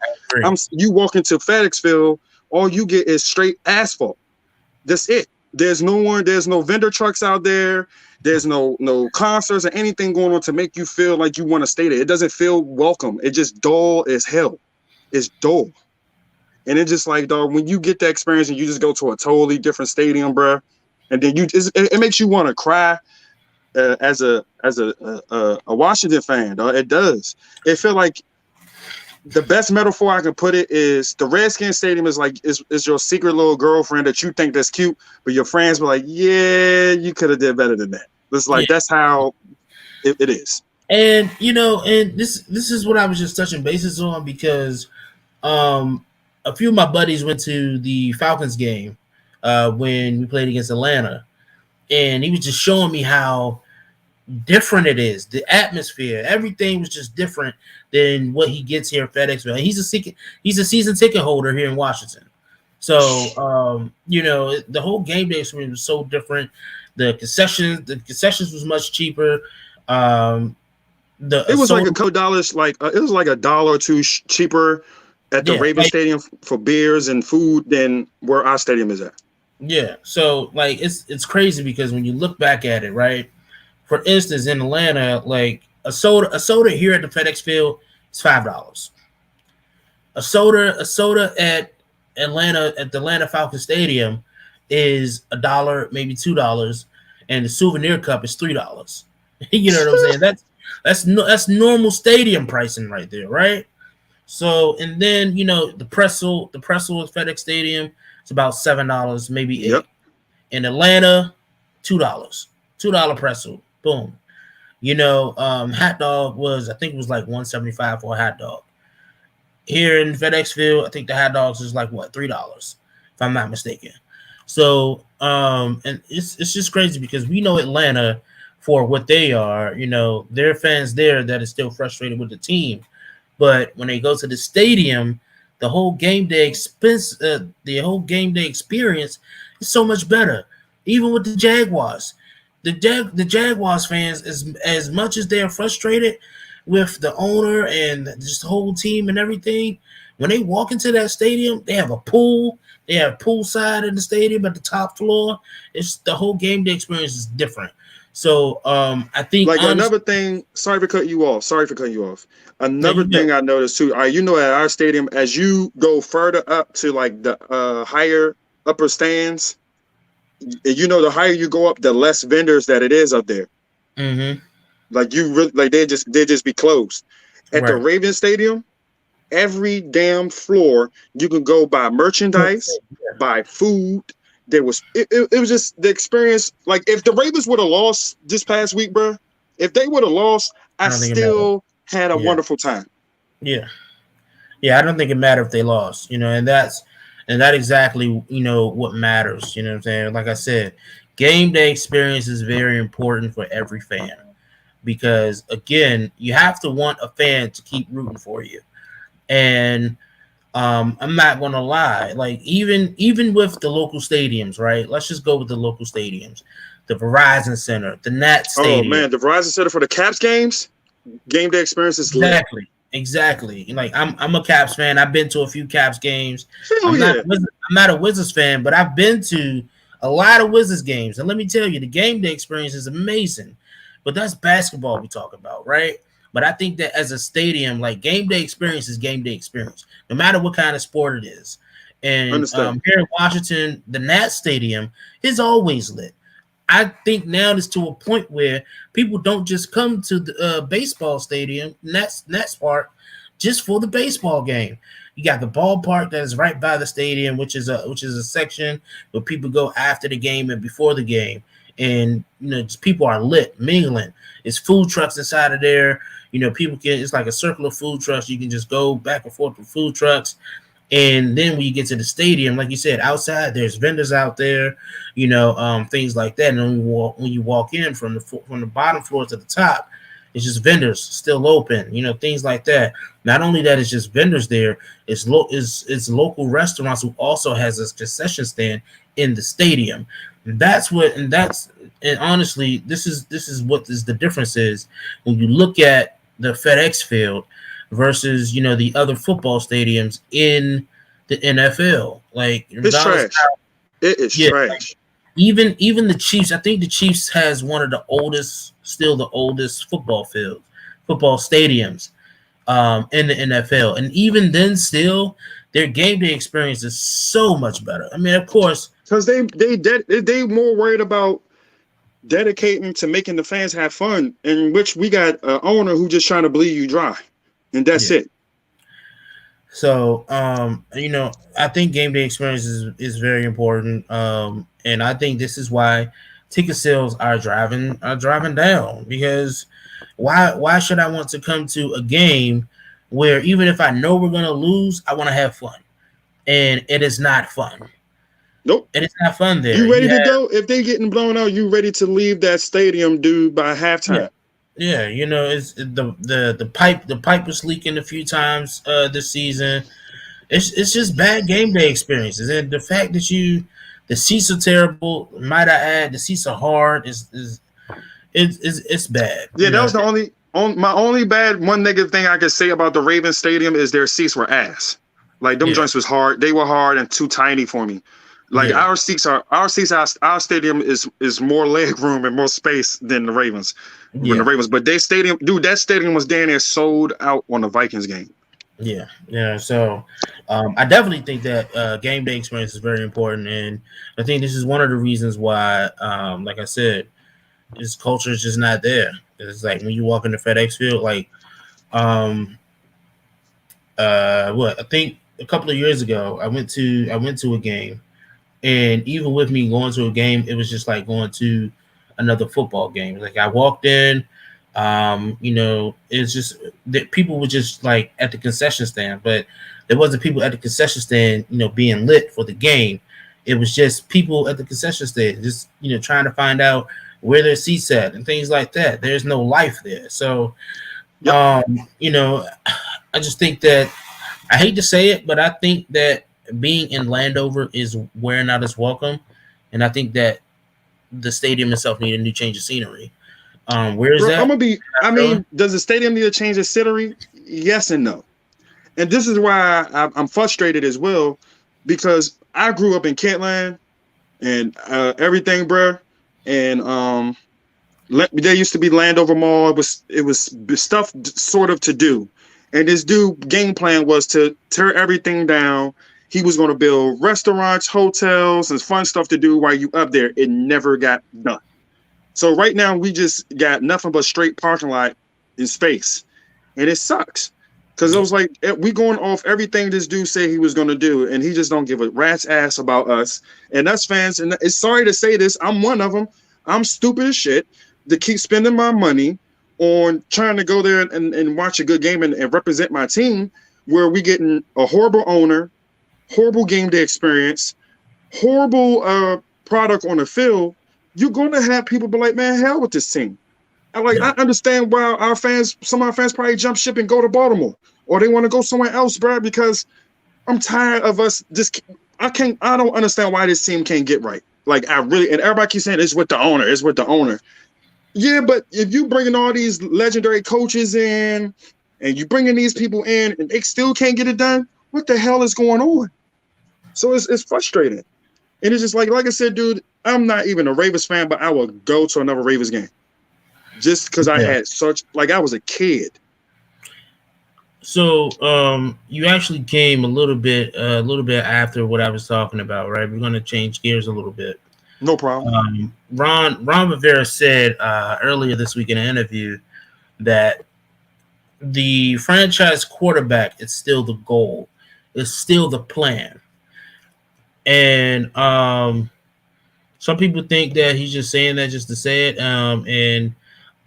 you walk into FedEx Field, all you get is straight asphalt. That's it. There's no vendor trucks out there. There's no concerts or anything going on to make you feel like you want to stay there. It doesn't feel welcome. It's just dull as hell. It's dull. And it's just like, dog, when you get that experience and you just go to a totally different stadium, bro, and then it makes you want to cry as a Washington fan, dog. It does. It feel like the best metaphor I can put it is the Redskins stadium is like is your secret little girlfriend that you think that's cute, but your friends be like, yeah, you could have did better than that. It's like that's how it is. And and this is what I was just touching bases on, because a few of my buddies went to the Falcons game when we played against Atlanta, and he was just showing me how different it is. The atmosphere, everything was just different than what he gets here at FedExville. He's a season ticket holder here in Washington, so the whole game day experience was so different. The concessions was much cheaper. It was like a couple dollars, it was like $1 or $2 cheaper at the Ravens Stadium for beers and food than where our stadium is at. Yeah, so it's crazy, because when you look back at it, right? For instance, in Atlanta, like a soda here at the FedEx Field is $5. A soda at Atlanta, at the Atlanta Falcons Stadium, is $1, maybe $2, and the souvenir cup is $3. You know what I'm saying? That's normal stadium pricing right there, right? So, and then the pretzel at FedEx Stadium, it's about $7, maybe $8. Yep. In Atlanta, $2 pretzel. Boom. Hot dog I think it was like $1.75 for a hot dog. Here in FedExville, I think the hot dogs is like $3, if I'm not mistaken. So, and it's just crazy, because we know Atlanta for what they are. There are fans there that is still frustrated with the team, but when they go to the stadium, the whole game day experience is so much better. Even with the Jaguars. The Jaguars fans, as much as they are frustrated with the owner and just the whole team and everything, when they walk into that stadium, they have a pool. They have poolside in the stadium at the top floor. It's the whole game day experience is different. So I think another thing. Sorry for cutting you off. Another thing I noticed too. At our stadium, as you go further up to like the higher upper stands, the higher you go up, the less vendors that it is up there. Mm-hmm. Like they just be closed. At the Ravens Stadium, every damn floor you can go buy merchandise, buy food. It was just the experience. Like if the Ravens would have lost this past week, bro, if they would have lost, I still had a wonderful time. Yeah, I don't think it mattered if they lost. And that exactly what matters. You know what I'm saying? Like I said, game day experience is very important for every fan, because again, you have to want a fan to keep rooting for you. And I'm not gonna lie, like even with the local stadiums, right? Let's just go with the local stadiums. The Verizon Center, the Nat Stadium. Oh man, the Verizon Center for the Caps games, game day experience is Exactly. Like I'm a Caps fan. I've been to a few Caps games. I'm not a Wizards fan, but I've been to a lot of Wizards games. And let me tell you, the game day experience is amazing. But that's basketball we talk about, right? But I think that as a stadium, like game day experience is game day experience, no matter what kind of sport it is. And here in Washington, the Nat Stadium is always lit. I think now it's to a point where people don't just come to the baseball stadium, Nats Park, just for the baseball game. You got the ballpark that is right by the stadium, which is a section where people go after the game and before the game, and just people are lit, mingling. It's food trucks inside of there. It's like a circle of food trucks. You can just go back and forth with food trucks. And then when you get to the stadium, like you said, outside there's vendors out there, things like that. And when you walk in from the bottom floor to the top, it's just vendors still open, things like that. Not only that, it's just vendors there. It's local restaurants who also has a concession stand in the stadium. And honestly, this is what the difference is when you look at the FedEx Field versus the other football stadiums in the NFL. Like it's trash. It is trash. even the Chiefs. I think the Chiefs has one of the oldest, still the oldest football stadiums in the NFL, and even then, still their game day experience is so much better. I mean, of course, because they more worried about dedicating to making the fans have fun, in which we got an owner who just trying to bleed you dry, and that's it. So, I think game day experience is very important, and I think this is why ticket sales are driving down, because why should I want to come to a game where even if I know we're going to lose, I want to have fun, and it is not fun. Nope. It is not fun there. You ready to go? If they getting blown out, you ready to leave that stadium, dude, by halftime. Yeah, it's the pipe was leaking a few times this season. It's just bad game day experiences, and the fact that the seats are terrible. Might I add, the seats are hard. It's bad. Yeah, that was the my only bad one negative thing I could say about the Ravens stadium is their seats were ass. Like them joints was hard. They were hard and too tiny for me. Like our stadium is more leg room and more space than the Ravens. But that stadium was damn near sold out on the Vikings game. Yeah. So I definitely think that game day experience is very important, and I think this is one of the reasons why, like I said, this culture is just not there. It's like when you walk into FedEx Field, like I think a couple of years ago, I went to a game. And even with me going to a game, it was just like going to another football game. Like I walked in, it's just that people were just like at the concession stand, but there wasn't people at the concession stand, being lit for the game. It was just people at the concession stand, just trying to find out where their seats at and things like that. There's no life there. So, I just think that I hate to say it, but I think that being in Landover is wearing out its welcome, and I think that the stadium itself needs a new change of scenery. Where is that? Does the stadium need to change its scenery? Yes and no. And this is why I'm frustrated as well, because I grew up in Kentland and everything, bruh. And there used to be Landover Mall. It was stuff sort of to do, and this dude game plan was to tear everything down. He was going to build restaurants, hotels, and fun stuff to do while you up there. It never got done. So right now we just got nothing but straight parking lot in space, and it sucks because it was like we going off everything this dude said he was going to do, and he just don't give a rat's ass about us and us fans. And it's sorry to say this, I'm one of them. I'm stupid as shit to keep spending my money on trying to go there and watch a good game and represent my team, where we getting a horrible owner, horrible game day experience, horrible product on the field. You're going to have people be like, man, hell with this team. I understand why some of our fans probably jump ship and go to Baltimore, or they want to go somewhere else, bro, because I'm tired of us. I don't understand why this team can't get right. Like and everybody keeps saying it's with the owner. Yeah, but if you bringing all these legendary coaches in and you bringing these people in and they still can't get it done, what the hell is going on? So it's frustrating. And it's just like I said, dude, I'm not even a Ravens fan, but I will go to another Ravens game just because I had I was a kid. So you actually came a little bit after what I was talking about, right? We're going to change gears a little bit. No problem. Ron Rivera said earlier this week in an interview that the franchise quarterback is still the goal. It's still the plan. And some people think that he's just saying that just to say it. And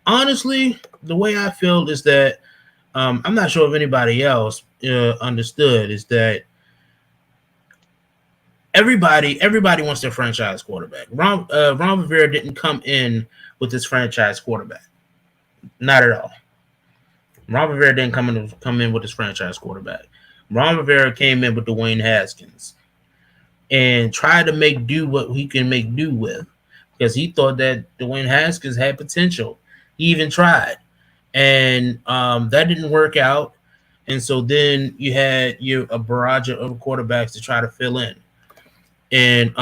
honestly, the way I feel is that I'm not sure if anybody else understood is that everybody wants their franchise quarterback. Ron Rivera didn't come in with his franchise quarterback. Not at all. Ron Rivera didn't come in with his franchise quarterback. Ron Rivera came in with Dwayne Haskins and tried to make do what he can make do with, because he thought that Dwayne Haskins had potential. He even tried, and that didn't work out. And so then you had a barrage of quarterbacks to try to fill in. And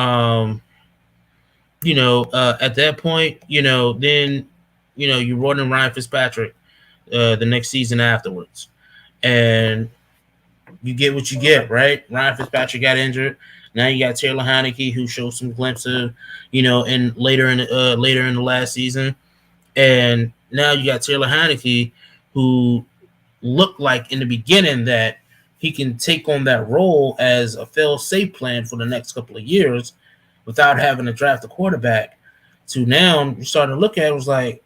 at that point, then, you're running Ryan Fitzpatrick the next season afterwards. And you get what you get, right? Ryan Fitzpatrick got injured. Now you got Taylor Heineke, who showed some glimpses, in later in the last season. And now you got Taylor Heineke, who looked like in the beginning that he can take on that role as a fail-safe plan for the next couple of years without having to draft a quarterback. To now, you're starting to look at it, was like,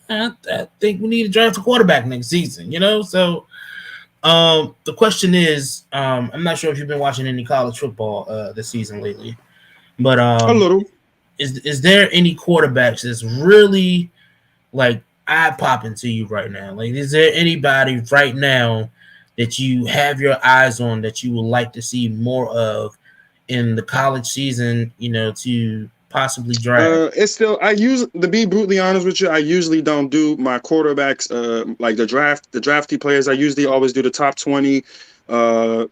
I think we need to draft a quarterback next season, So the question is, I'm not sure if you've been watching any college football this season lately, but A little. is there any quarterbacks that's really like eye-popping to you right now? Like, is there anybody right now that you have your eyes on that you would like to see more of in the college season, to possibly draft? It's still, to be brutally honest with you, I usually don't do my quarterbacks like the drafty players. I usually always do the top 20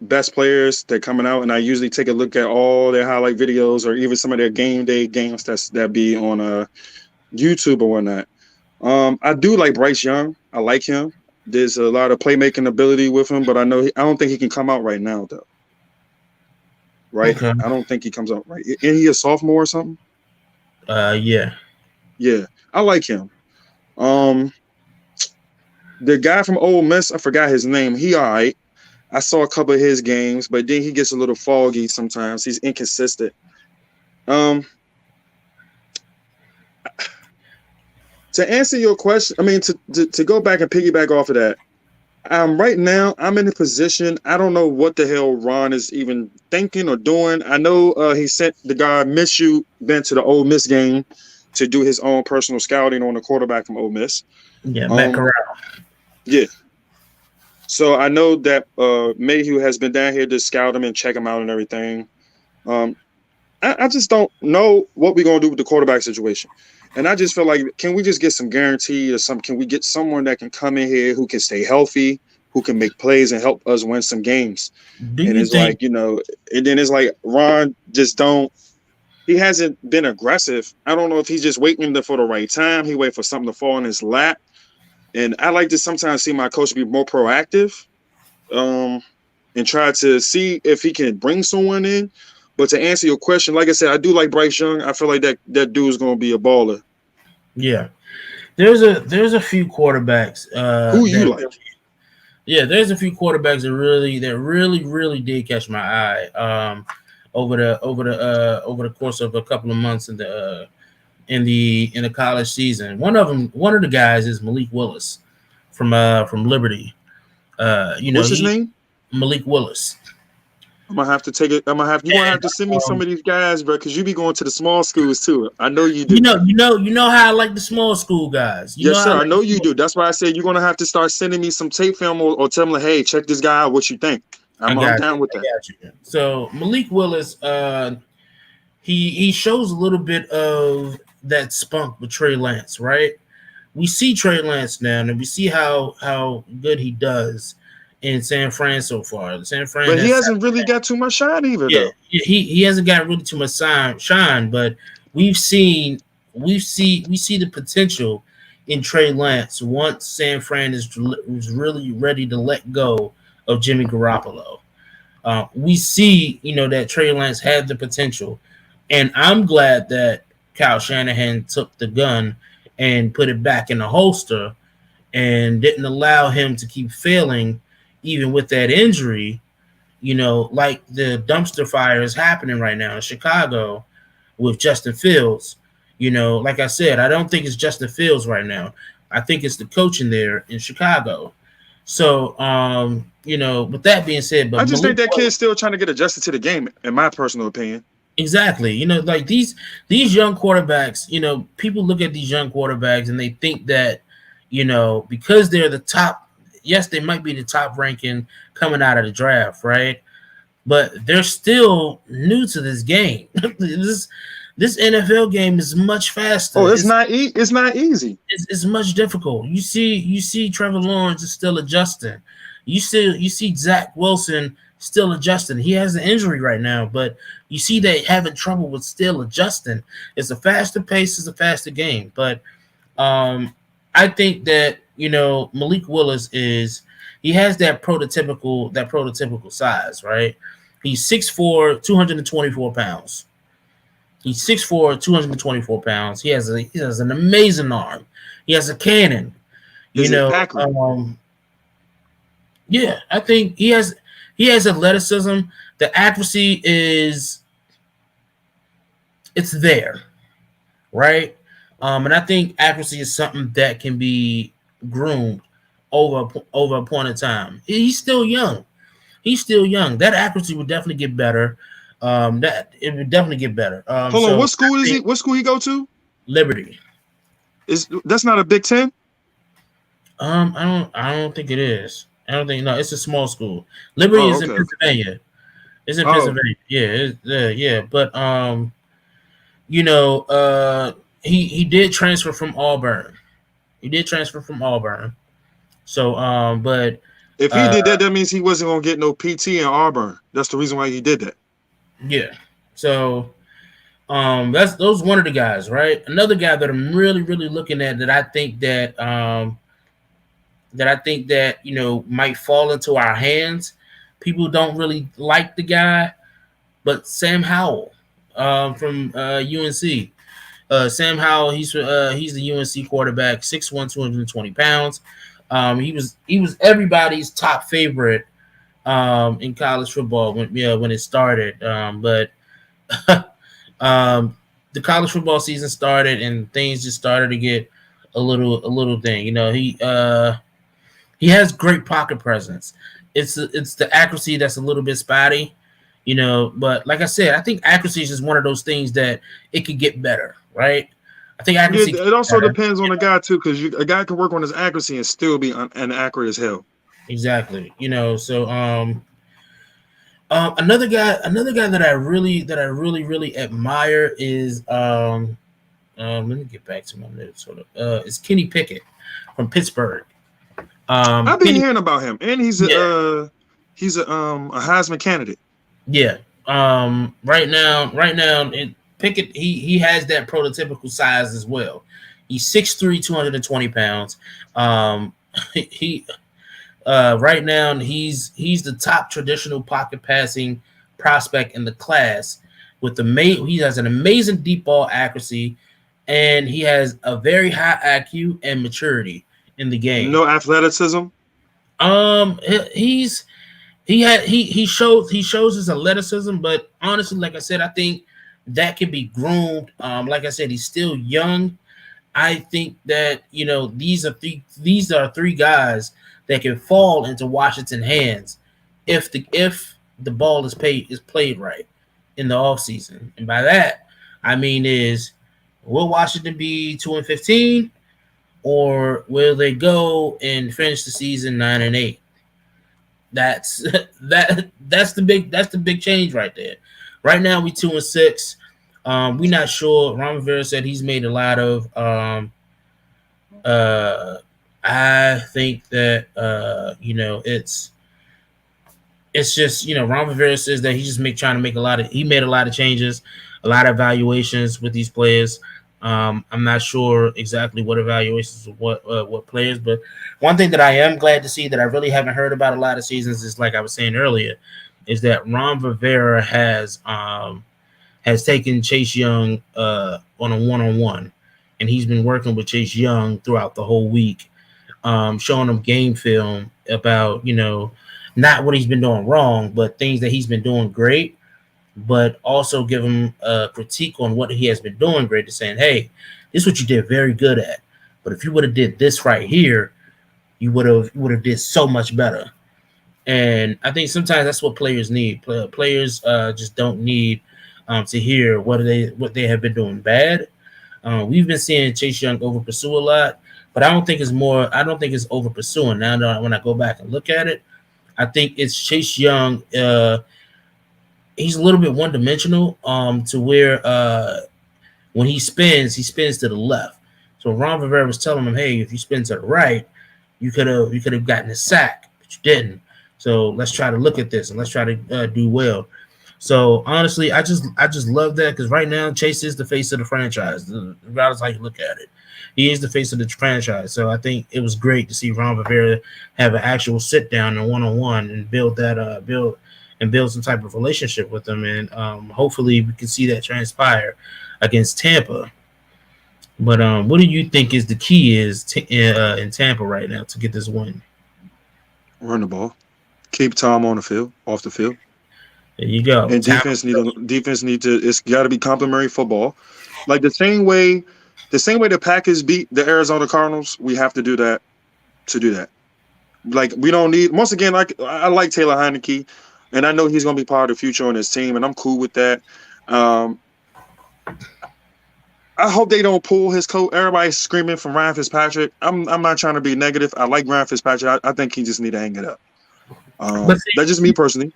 best players that coming out, and I usually take a look at all their highlight videos or even some of their game day games that be on YouTube or whatnot. I do like Bryce Young. I like him. There's a lot of playmaking ability with him, but I don't think he can come out right now though. Right? Okay. I don't think he comes out right. Isn't he a sophomore or something? Yeah. Yeah, I like him. The guy from Ole Miss, I forgot his name. He all right. I saw a couple of his games, but then he gets a little foggy sometimes. He's inconsistent. To answer your question, I mean, to go back and piggyback off of that, right now I'm in a position, I don't know what the hell Ron is even thinking or doing. I know he sent the guy Minshew Ben to the Ole Miss game to do his own personal scouting on the quarterback from Ole Miss. Yeah, Matt Corral. Yeah. So I know that Mayhew has been down here to scout him and check him out and everything. I just don't know what we're going to do with the quarterback situation. And I just feel like, can we just get some guarantee or something? Can we get someone that can come in here who can stay healthy, who can make plays and help us win some games? And it's like, and then it's like Ron just he hasn't been aggressive. I don't know if he's just waiting for the right time. He wait for something to fall in his lap. And I like to sometimes see my coach be more proactive and try to see if he can bring someone in. But to answer your question, like I said, I do like Bryce Young. I feel like that dude's going to be a baller. Yeah. There's a few quarterbacks. Who you like? Yeah, there's a few quarterbacks that really did catch my eye over the course of a couple of months in the college season. One of the guys is Malik Willis from Liberty. What's his name? Malik Willis. I'm gonna have to take it. You gonna have to send me some of these guys, bro, because you be going to the small schools too. I know you do. You know how I like the small school guys. Yes, sir. I know you do. That's why I said you're gonna have to start sending me some tape film or tell me, like, hey, check this guy out. What you think? I'm down with that. So Malik Willis, he shows a little bit of that spunk with Trey Lance, right? We see Trey Lance now, and we see how good he does in San Fran so far. But he hasn't really got too much shine either, though. He hasn't got really too much shine, but we see the potential in Trey Lance once San Fran is really ready to let go of Jimmy Garoppolo. We see, that Trey Lance had the potential, and I'm glad that Kyle Shanahan took the gun and put it back in the holster and didn't allow him to keep failing even with that injury, like the dumpster fire is happening right now in Chicago with Justin Fields. Like I said, I don't think it's Justin Fields right now. I think it's the coaching there in Chicago. So, with that being said, but I just think that kid's still trying to get adjusted to the game, in my personal opinion. Exactly. Like these young quarterbacks, people look at these young quarterbacks and they think that, because they're the top, yes, they might be the top ranking coming out of the draft, right? But they're still new to this game. This NFL game is much faster. Oh, it's not easy. It's much difficult. You see Trevor Lawrence is still adjusting. You see Zach Wilson still adjusting. He has an injury right now, but you see that having trouble with still adjusting. It's a faster pace, it's a faster game. But I think that, Malik Willis he has that prototypical size, right? He's 6'4", 224 pounds. He's 6'4", 224 pounds. He has an amazing arm. He has a cannon. Yeah, I think he has athleticism. The accuracy it's there, right? And I think accuracy is something that can be groomed over a point in time. He's still young. That accuracy would definitely get better. That it would definitely get better. Hold on, what school is he? What school he go to? Liberty. That's not a Big Ten? I don't think it is. I don't think it's a small school. Liberty is in Pennsylvania. It's in Pennsylvania. Yeah. But he did transfer from Auburn. So but if he did that means he wasn't gonna get no PT in Auburn. That's the reason why he did that. Yeah. So those one of the guys, right? Another guy that I'm really, really looking at that I think that might fall into our hands. People don't really like the guy, but Sam Howell from UNC. Sam Howell, he's the UNC quarterback, 6'1", 220 pounds. He was everybody's top favorite in college football when it started. But the college football season started and things just started to get a little thing. He has great pocket presence. It's the accuracy that's a little bit spotty, But like I said, I think accuracy is just one of those things that it could get better, right? I think accuracy. It also depends on the guy too, because a guy can work on his accuracy and still be inaccurate as hell. Exactly. So another guy that I really admire is let me get back to my notes. Is Kenny Pickett from Pittsburgh. I've been hearing about him, and he's a Heisman candidate. Yeah. Right now, Pickett he has that prototypical size as well. He's 6'3", 220 pounds. He right now he's the top traditional pocket passing prospect in the class. He has an amazing deep ball accuracy, and he has a very high IQ and maturity in the game. No athleticism. He shows his athleticism, but honestly, like I said, I think that can be groomed. Like I said, he's still young. I think that these are three guys that can fall into Washington's hands if the ball is played right in the offseason. And by that, I mean will Washington be 2-15? Or will they go and finish the season 9-8? That's the big change right there. Right now we 2-6. We're not sure. Ron Rivera said he's made a lot of. I think that it's just Ron Rivera says that he's just trying to make he made a lot of changes, a lot of evaluations with these players. I'm not sure exactly what evaluations of what players, but one thing that I am glad to see that I really haven't heard about a lot of seasons is, like I was saying earlier, is that Ron Rivera has taken Chase Young on a one-on-one, and he's been working with Chase Young throughout the whole week, showing him game film about not what he's been doing wrong, but things that he's been doing great. But also give him a critique on what he has been doing great, to saying, hey, this is what you did very good at. But if you would have did this right here, you would have did so much better. And I think sometimes that's what players need. Players just don't need to hear what they have been doing bad. We've been seeing Chase Young over pursue a lot, but I don't think it's over pursuing. Now when I go back and look at it, I think it's Chase Young. He's a little bit one-dimensional to where when he spins to the left. So Ron Rivera was telling him, hey, if you spin to the right, you could have gotten a sack, but you didn't. So let's try to look at this and let's try to do well. So honestly, I just love that because right now Chase is the face of the franchise, regardless how you look at it. He is the face of the franchise. So I think it was great to see Ron Rivera have an actual sit down and one-on-one and build some type of relationship with them. And hopefully we can see that transpire against Tampa. But what do you think is the key in Tampa right now to get this win? Run the ball. Keep Tom on the field, off the field. There you go. And defense need to. It's got to be complimentary football, like the same way the Packers beat the Arizona Cardinals. We have to do that to do that. Like we don't need. Once again, like I like Taylor Heineke, and I know he's going to be part of the future on his team, and I'm cool with that. I hope they don't pull his coat. Everybody's screaming from Ryan Fitzpatrick. I'm not trying to be negative. I like Ryan Fitzpatrick. I think he just need to hang it up. That's just me personally.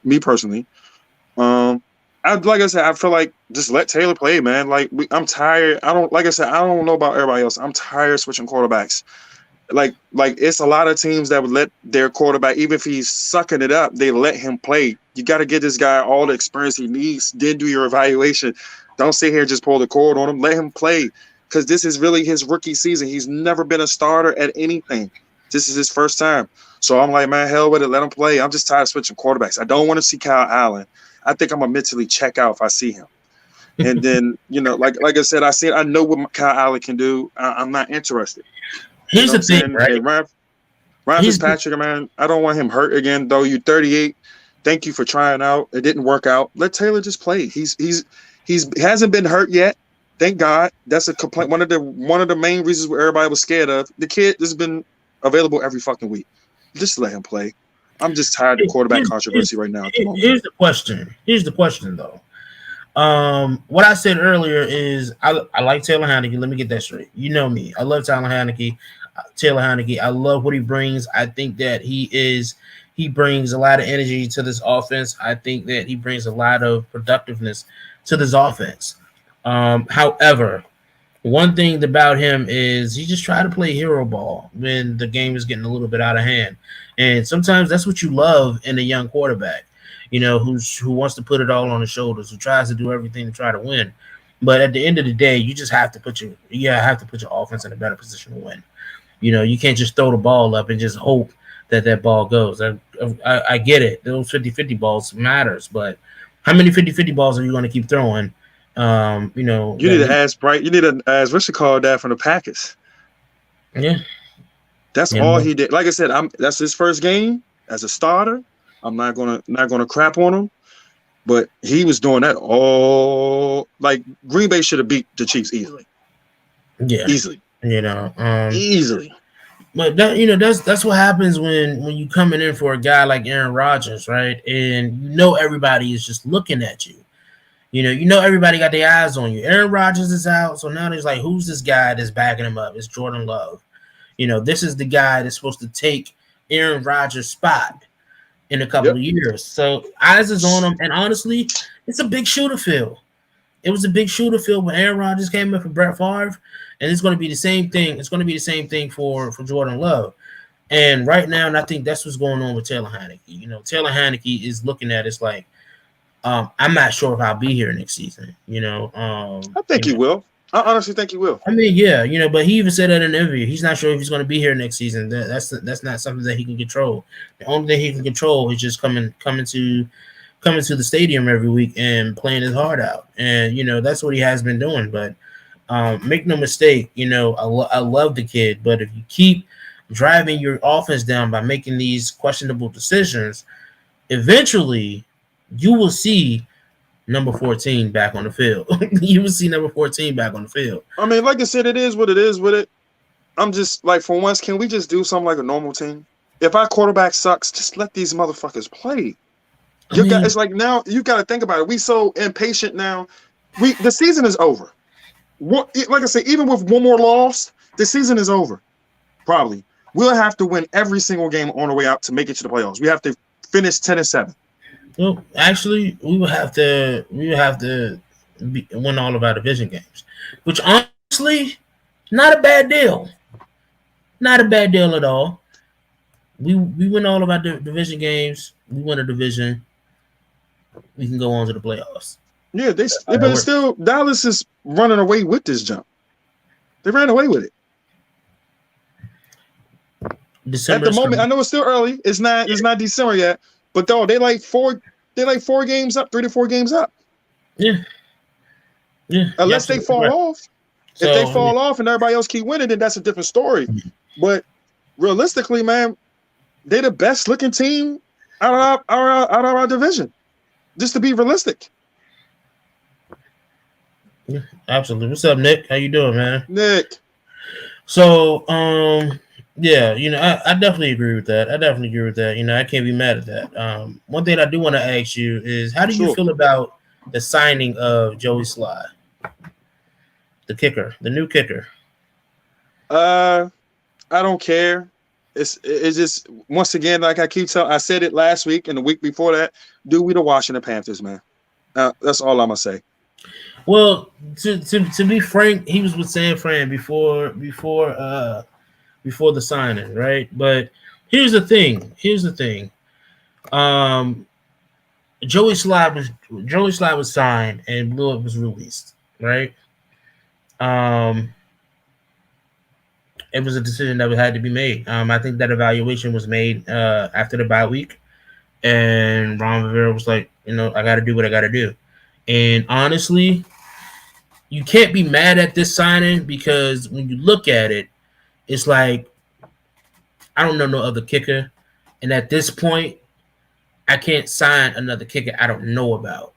Like I said, I feel like just let Taylor play, man. Like I'm tired. I don't know about everybody else. I'm tired of switching quarterbacks. Like it's a lot of teams that would let their quarterback, even if he's sucking it up, they let him play. You got to get this guy all the experience he needs. Then do your evaluation. Don't sit here and just pull the cord on him. Let him play because this is really his rookie season. He's never been a starter at anything. This is his first time. So I'm like, man, hell with it. Let him play. I'm just tired of switching quarterbacks. I don't want to see Kyle Allen. I think I'm going to mentally check out if I see him. And then, like I said, I know what Kyle Allen can do. I'm not interested. Here's the thing, right? Ryan Fitzpatrick, man, I don't want him hurt again, though. You're 38. Thank you for trying out. It didn't work out. Let Taylor just play. He hasn't been hurt yet. Thank God. That's a complaint. One of the main reasons where everybody was scared of. The kid has been available every fucking week. Just let him play. I'm just tired of quarterback controversy right now. Here's the question, though. What I said earlier is I like Taylor Heineke. Let me get that straight. You know me. I love Taylor Heineke. I love what he brings. I think that he brings a lot of energy to this offense. I think that he brings a lot of productiveness to this offense. However, one thing about him is he just try to play hero ball when the game is getting a little bit out of hand. And sometimes that's what you love in a young quarterback, who wants to put it all on his shoulders, who tries to do everything to try to win. But at the end of the day, you just have to put your offense in a better position to win. You can't just throw the ball up and just hope that ball goes. I get it. Those 50-50 balls matters, but how many 50-50 balls are you going to keep throwing? You need to ask Bright. You need to ask what's called that from the Packers. Yeah, that's all he did. Like I said, that's his first game as a starter. I'm not gonna crap on him, but he was doing that all. Like Green Bay should have beat the Chiefs easily. Yeah, easily. Easily. But that's what happens when you coming in for a guy like Aaron Rodgers, right? And everybody is just looking at you. Everybody got their eyes on you. Aaron Rodgers is out, so now there's like, who's this guy that's backing him up? It's Jordan Love. This is the guy that's supposed to take Aaron Rodgers' spot in a couple of years. So eyes is on him, and honestly, it's a big shoe to fill. It was a big shoe to fill when Aaron Rodgers came in for Brett Favre, and it's going to be the same thing. It's going to be the same thing for Jordan Love. And right now, and I think that's what's going on with Taylor Heineke. Taylor Heineke is looking at it's like, I'm not sure if I'll be here next season. I think he will. I honestly think he will. I mean, yeah, but he even said that in an interview. He's not sure if he's going to be here next season. That's not something that he can control. The only thing he can control is just coming to the stadium every week and playing his heart out. And that's what he has been doing. But make no mistake, I love the kid. But if you keep driving your offense down by making these questionable decisions, eventually you will see number 14 back on the field. You will see number 14 back on the field. I mean, like I said, it is what it is with it. I'm just like, for once, can we just do something like a normal team? If our quarterback sucks, just let these motherfuckers play. It's like now you got to think about it. We so impatient now. The season is over. Like I said, even with one more loss, the season is over. Probably we'll have to win every single game on the way out to make it to the playoffs. We have to finish 10-7. Well, actually, we would have to win all of our division games, which honestly, not a bad deal. Not a bad deal at all. We win all of our division games. We win a division. We can go on to the playoffs. Yeah, but still, Dallas is running away with this jump. They ran away with it. December at the moment, I know it's still early. It's not December yet, but though they like 4 games up, 3 to 4 games up. Yeah. Unless they fall off. If they fall off and everybody else keep winning, then that's a different story. But realistically, man, they're the best looking team out of our division. Just to be realistic. Yeah, absolutely. What's up, Nick? How you doing, man? Nick. So, yeah, I definitely agree with that. I can't be mad at that. One thing I do want to ask you is, how do you feel about the signing of Joey Sly, the kicker, the new kicker? I don't care. It's just, once again, like I said it last week and the week before that, dude, we the Washington Panthers, man. That's all I'm gonna say. Well, to be frank, he was with San Fran before the signing, right? But here's the thing. Joey Sly was signed and Blue Up was released, right? It was a decision that had to be made. I think that evaluation was made after the bye week, and Ron Rivera was like, I got to do what I got to do. And honestly, you can't be mad at this signing, because when you look at it, it's like, I don't know no other kicker, and at this point, I can't sign another kicker I don't know about.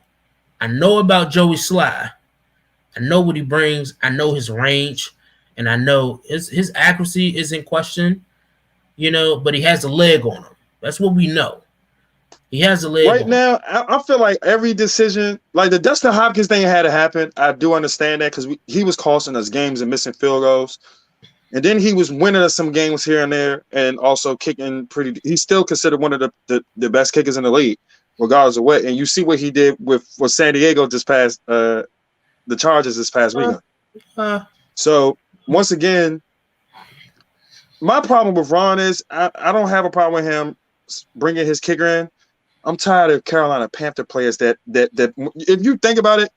I know about Joey Sly. I know what he brings. I know his range. And I know his accuracy is in question, but he has a leg on him. That's what we know. He has a leg right on now. I feel like every decision, like the Dustin Hopkins thing had to happen. I do understand that, because he was costing us games and missing field goals. And then he was winning us some games here and there, and also kicking pretty. He's still considered one of the best kickers in the league, regardless of what. And you see what he did with San Diego this past the Chargers this past weekend. So once again, my problem with Ron is I don't have a problem with him bringing his kicker in. I'm tired of Carolina Panther players that if you think about it,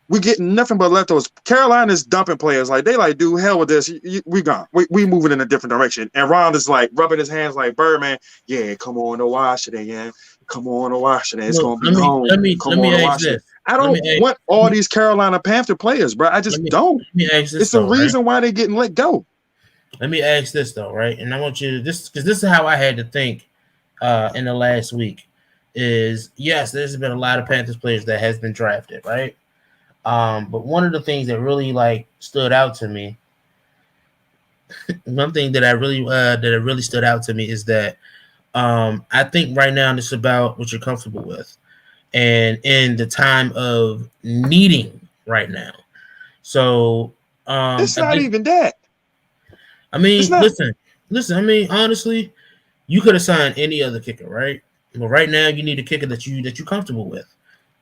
we getting nothing but leftovers. Carolina's dumping players. Like, they like, dude, hell with this. We gone. We moving in a different direction. And Ron is like rubbing his hands like Birdman. Yeah, come on to Washington, yeah. Come on to Washington. It's going to be home. Let me ask this. I don't want all these Carolina Panther players, bro. I just don't. Let me ask this. It's the reason why they're getting let go. Let me ask this, though, right? And I want you to, because this is how I had to think in the last week, is, yes, there's been a lot of Panthers players that has been drafted, right? But one of the things that really stood out to me, one thing that really stood out to me is that I think right now it's about what you're comfortable with, and in the time of needing right now. So it's not even that. I mean, listen. I mean, honestly, you could have signed any other kicker, right? But right now, you need a kicker that you're comfortable with.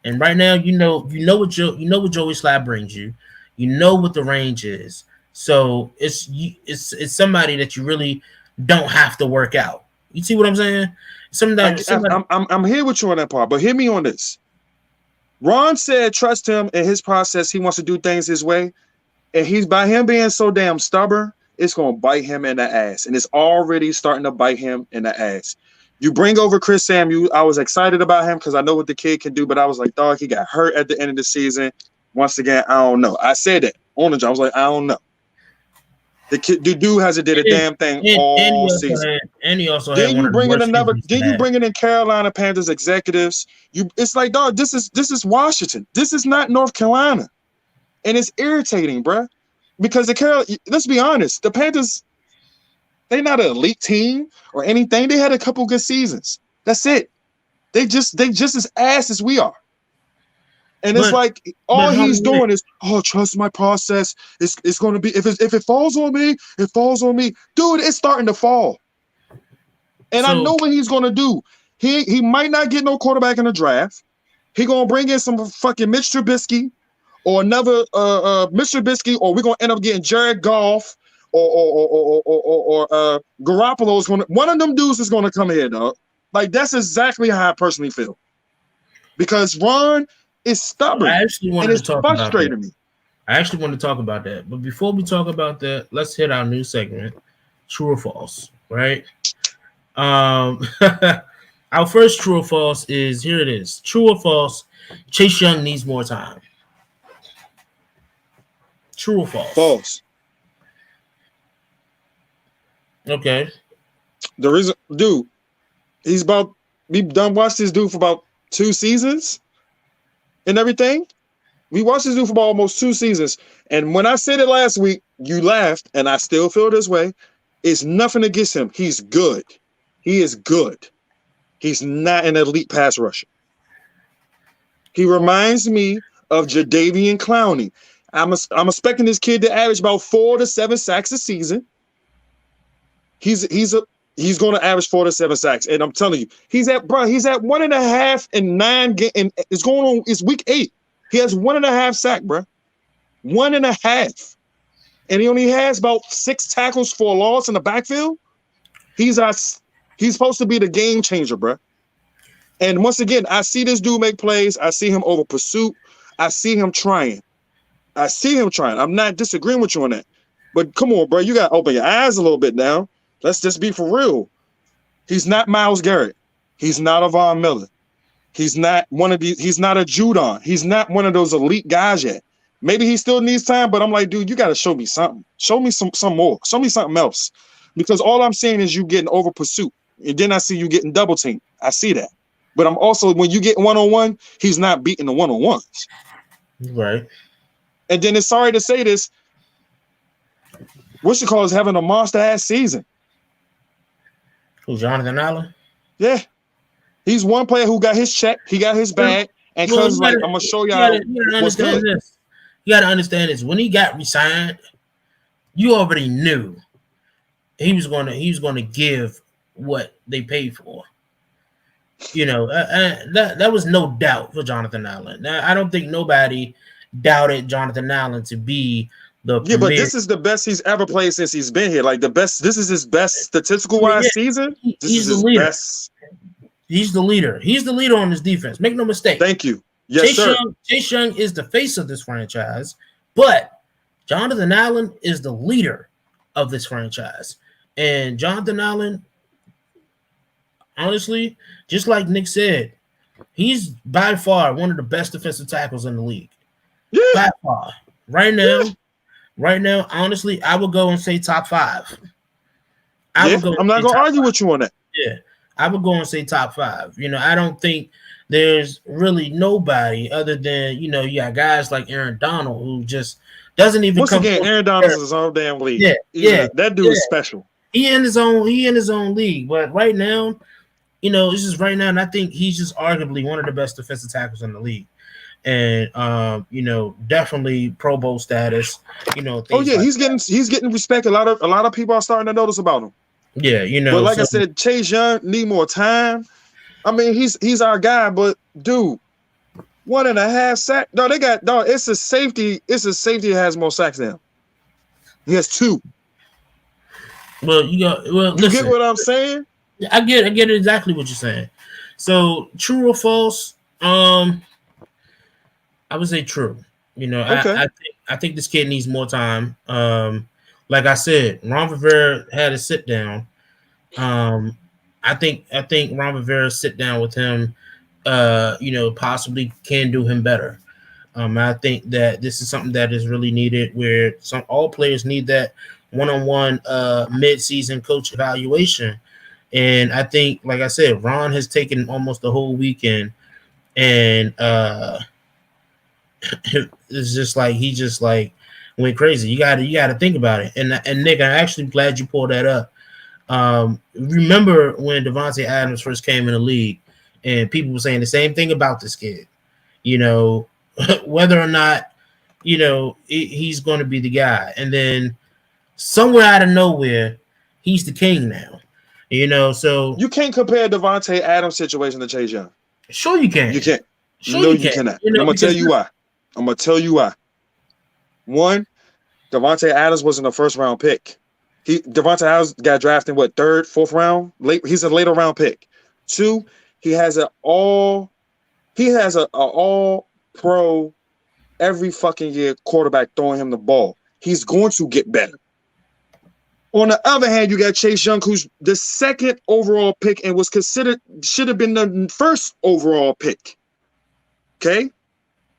And right now, you know what Joey Sly brings you. You know what the range is. So it's somebody that you really don't have to work out. You see what I'm saying? I'm here with you on that part, but hear me on this. Ron said trust him in his process. He wants to do things his way, and by him being so damn stubborn, it's gonna bite him in the ass, and it's already starting to bite him in the ass. You bring over Chris Samuel. I was excited about him because I know what the kid can do, but I was like, dog, he got hurt at the end of the season. Once again, I don't know. I said that on the job. I was like, I don't know. The dude hasn't did a damn thing all season. And he also then you bring in Carolina Panthers executives. It's like, dog, this is Washington. This is not North Carolina, and it's irritating, bruh. Because let's be honest, the Panthers, they're not an elite team or anything. They had a couple good seasons. That's it. They just as ass as we are. And it's like all he's doing is, trust my process. It's going to be, if it falls on me, it falls on me. Dude, it's starting to fall. And I know what he's going to do. He might not get no quarterback in the draft. He going to bring in some fucking Mitch Trubisky or another Mitch Trubisky, or we're going to end up getting Jared Goff or Garoppolo's one of them dudes is gonna come here, dog. Like that's exactly how I personally feel. Because Ron is stubborn. I actually wanted and it's to talk about frustrating that. me. I actually want to talk about that. But before we talk about that, let's hit our new segment, True or False, right? Our first true or false is, here it is. True or false, Chase Young needs more time. True or false? False. Okay. The reason, dude, we've done watched this dude for about 2 seasons and everything. We watched this dude for about almost 2 seasons. And when I said it last week, you laughed, and I still feel this way. It's nothing against him. He's good. He is good. He's not an elite pass rusher. He reminds me of Jadeveon Clowney. I'm expecting this kid to average about 4 to 7 sacks a season. He's going to average 4 to 7 sacks, and I'm telling you, he's at 1.5 and 9 and it's going on. It's week 8. He has 1.5 sack, bro. 1.5, and he only has about 6 tackles for a loss in the backfield. He's supposed to be the game changer, bro. And once again, I see this dude make plays. I see him over pursuit. I see him trying. I'm not disagreeing with you on that. But come on, bro. You got to open your eyes a little bit now. Let's just be for real. He's not Myles Garrett. He's not a Von Miller. He's not one of these. He's not a Judon. He's not one of those elite guys yet. Maybe he still needs time, but I'm like, dude, you got to show me something. Show me some more. Show me something else. Because all I'm saying is you getting over pursuit. And then I see you getting double teamed. I see that. But I'm also, when you get one-on-one, he's not beating the one-on-ones. Right. And then it's sorry to say this, what you call is having a monster-ass season. Who, Jonathan Allen? Yeah. He's one player who got his check. He got his bag. And cuz like, I'm going to show y'all what's good. You got to understand this. When he got re-signed, you already knew he was going to give what they paid for. You know, that was no doubt for Jonathan Allen. Now, I don't think nobody doubted Jonathan Allen to be the premier. But this is the best he's ever played since he's been here. Like the best. This is his best statistical-wise season. He's the leader. He's the leader. He's the leader on this defense. Make no mistake. Thank you. Yes, sir. Chase Young is the face of this franchise, but Jonathan Allen is the leader of this franchise. And Jonathan Allen, honestly, just like Nick said, he's by far one of the best defensive tackles in the league. Yeah. By far. Right now, honestly, I would go and say top 5. I'm not going to argue with you on that. Yeah, I would go and say top 5. You know, I don't think there's really nobody other than, you know, you got guys like Aaron Donald who just doesn't even come. Once again, Aaron Donald is his own damn league. Yeah, that dude is special. He in his own league. But right now, you know, it's just right now, and I think he's just arguably one of the best defensive tackles in the league. And you know, definitely Pro Bowl status. You know, he's getting respect. A lot of people are starting to notice about him. Yeah, you know. But like I said, Chase Young need more time. I mean, he's our guy, but dude, 1.5 sack. No, they got it's a safety. It's a safety that has more sacks than him. He has 2. Well, you get what I'm saying? I get exactly what you're saying. So true or false? I would say true. You know, okay. I think this kid needs more time. Like I said, Ron Rivera had a sit down. I think Ron Rivera sit down with him, you know, possibly can do him better. I think that this is something that is really needed, where all players need that one-on-one mid-season coach evaluation. And I think, like I said, Ron has taken almost the whole weekend, and it's just like he just like went crazy. You got to think about it. And Nick, I'm actually glad you pulled that up. Remember when Devontae Adams first came in the league, and people were saying the same thing about this kid, you know, whether or not, you know, he's going to be the guy. And then somewhere out of nowhere, he's the king now, you know. So you can't compare Devontae Adams' situation to Chase Young. Sure you can. You can't. Sure no, you cannot. You know, I'm going to tell you why. One, Devontae Adams wasn't a first-round pick. Devontae Adams got drafted in third, fourth round. He's a later round pick. 2, he has an all pro every fucking year quarterback throwing him the ball. He's going to get better. On the other hand, you got Chase Young, who's the second overall pick and should have been the first overall pick. Okay?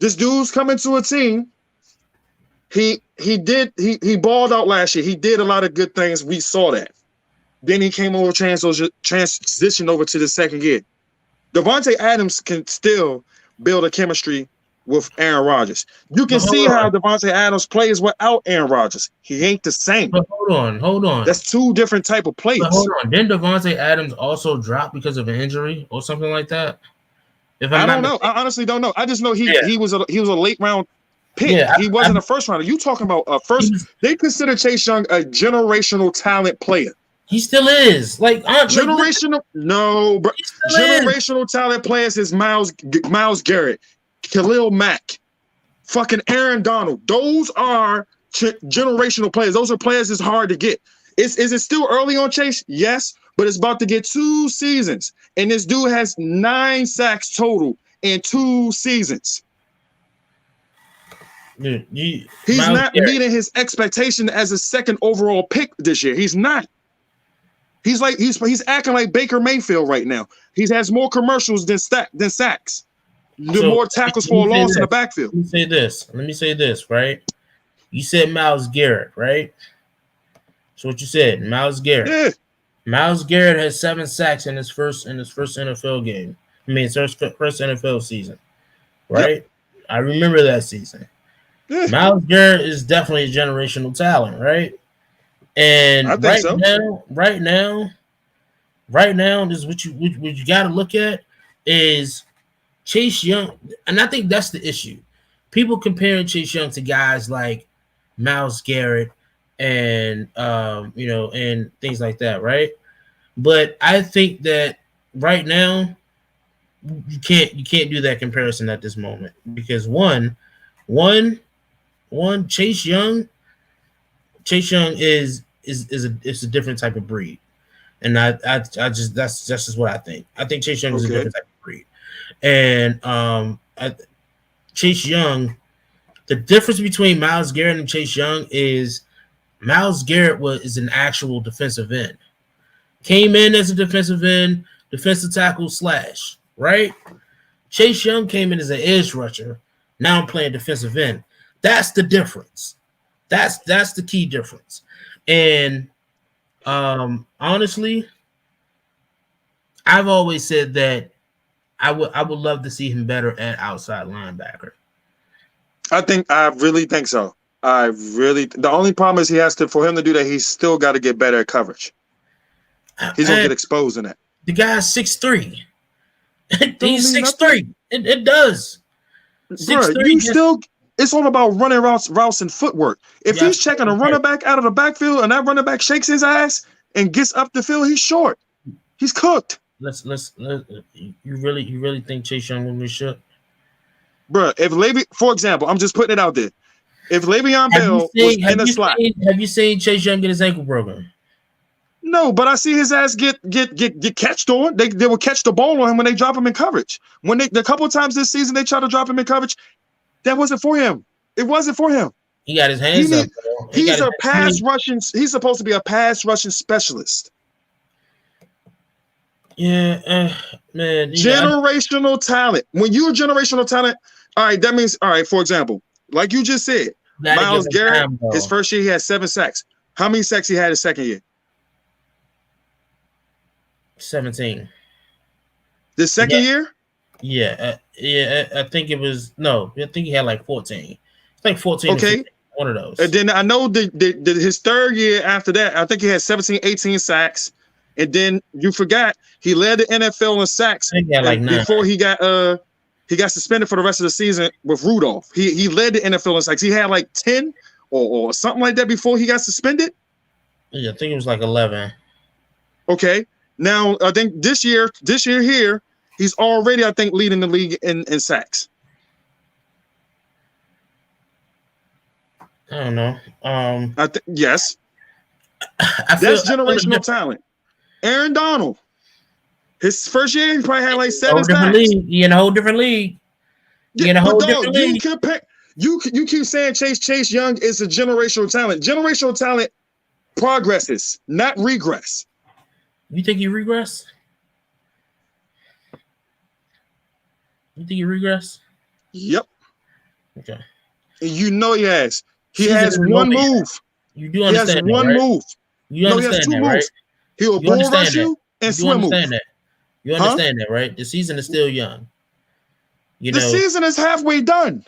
This dude's coming to a team. He balled out last year. He did a lot of good things. We saw that. Then he came over, transitioned over to the second year. Devontae Adams can still build a chemistry with Aaron Rodgers. You can see how Devontae Adams plays without Aaron Rodgers. He ain't the same. But hold on. That's 2 different type of players. But hold on. Didn't Devontae Adams also drop because of an injury or something like that? I don't know. I honestly don't know. I just know he was a late round pick. Yeah, he wasn't a first rounder. You talking about a first? They consider Chase Young a generational talent player. He still is. Generational. No, bro. Generational talent players is Myles Garrett, Khalil Mack, fucking Aaron Donald. Those are generational players. Those are players that's hard to get. Is it still early on Chase? Yes, but it's about to get 2 seasons, and this dude has 9 sacks total in 2 seasons. Dude, he's not meeting his expectation as a second overall pick this year. He's not. He's acting like Baker Mayfield right now. He has more commercials than sacks. More tackles for a loss in the backfield. Let me say this, right? You said Myles Garrett, right? So what you said, Myles Garrett. Yeah. Myles Garrett has 7 sacks in his first NFL game. His first NFL season, right? Yep. I remember that season. Yeah. Myles Garrett is definitely a generational talent, right? And right now, this is what you got to look at is Chase Young, and I think that's the issue. People comparing Chase Young to guys like Myles Garrett and and things like that, right? But I think that right now you can't do that comparison at this moment because one Chase Young is a different type of breed, and I just that's just what I think. I think Chase Young is a different type of breed, and Chase Young, the difference between Myles Garrett and Chase Young is Myles Garrett is an actual defensive end, came in as a defensive end, defensive tackle / right. Chase Young came in as an edge rusher. Now I'm playing defensive end. That's the difference. That's the key difference. And honestly, I've always said that I would love to see him better at outside linebacker. I really think so. The only problem is for him to do that, he's still got to get better at coverage. He's gonna get exposed in that. The guy's 6'3". He's 6'3". It does. 6'3". It's all about running routes and footwork. If he's checking a running back out of the backfield and that running back shakes his ass and gets up the field, he's short. He's cooked. You really think Chase Young will be short? Bro, for example, I'm just putting it out there. If Le'Veon Bell was in the slot. Have you seen Chase Young get his ankle broken? No, but I see his ass get catched on. They will catch the ball on him when they drop him in coverage. The couple of times this season they try to drop him in coverage, that wasn't for him. It wasn't for him. He got his hands up. He's a pass rushing. He's supposed to be a pass rushing specialist. Yeah, man. Generational talent. When you're a generational talent, all right, that means, all right, for example, like you just said, Myles Garrett, his first year, he had 7 sacks. How many sacks he had his second year? 17. The second year? Yeah, I think it was I think he had like 14. It's like 14. Okay, one of those. And then I know his third year after that, I think he had 17, 18 sacks. And then you forgot he led the NFL in sacks before he got suspended for the rest of the season with Rudolph. He led the NFL in sacks. He had like 10 or something like that before he got suspended. Yeah, I think it was like 11. Okay. Now I think this year here, he's already, I think, leading the league in sacks. I don't know. Yes. That's generational talent. Aaron Donald, his first year, he probably had like 7 sacks. He in a whole different league. You keep saying Chase Young is a generational talent. Generational talent progresses, not regress. You think he regress? Yep. Okay. And you know he has. He has one move. You do understand that, right? He has one move. You understand he has 2 that, moves. right? He'll bull rush you and swim move. You understand that, right? The season is still young. The season is halfway done.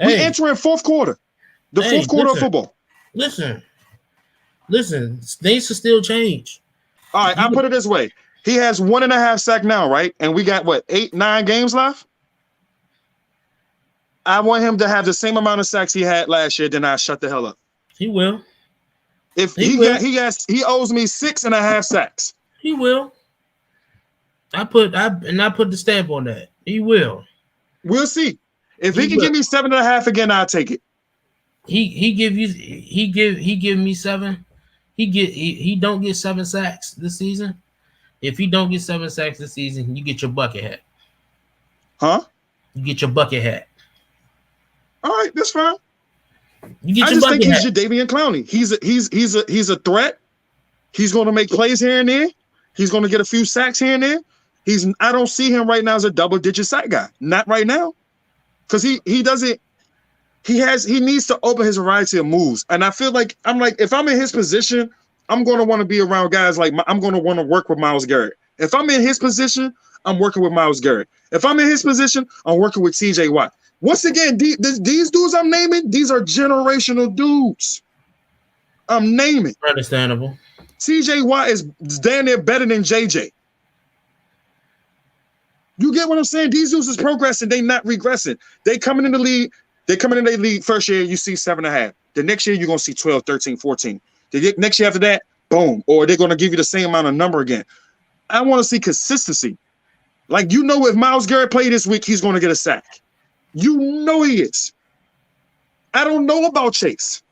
We enter in fourth quarter. The fourth quarter of football. Listen. Things can still change. All right, I'll put it this way. He has 1.5 sack now, right? And we got, 8-9 games left? I want him to have the same amount of sacks he had last year, then I shut the hell up. He will. If he owes me 6.5 sacks. He will. I put the stamp on that. He will. We'll see. If he can give me 7.5 again, I'll take it. He give me 7. He don't get 7 sacks this season. If he don't get 7 sacks this season, you get your bucket hat. Huh? You get your bucket hat. All right, that's fine. You get I your just think bucket he's Jadeveon Clowney. He's a threat. He's going to make plays here and there. He's going to get a few sacks here and there. I don't see him right now as a double-digit sack guy. Not right now, because he doesn't. He needs to open his variety of moves, and I feel like if I'm in his position, I'm going to want to be around guys I'm going to want to work with Myles Garrett. If I'm in his position, I'm working with Myles Garrett. If I'm in his position, I'm working with T.J. Watt. Once again, these dudes I'm naming, these are generational dudes. I'm naming. Understandable. T.J. Watt is damn near better than J.J. You get what I'm saying? These dudes is progressing. They not regressing. They coming in the league. They coming in their league first year, you see 7.5. The next year, you're going to see 12, 13, 14. The next year after that, boom. Or they're going to give you the same amount of number again. I want to see consistency. Like, if Myles Garrett played this week, he's going to get a sack. You know he is. I don't know about Chase.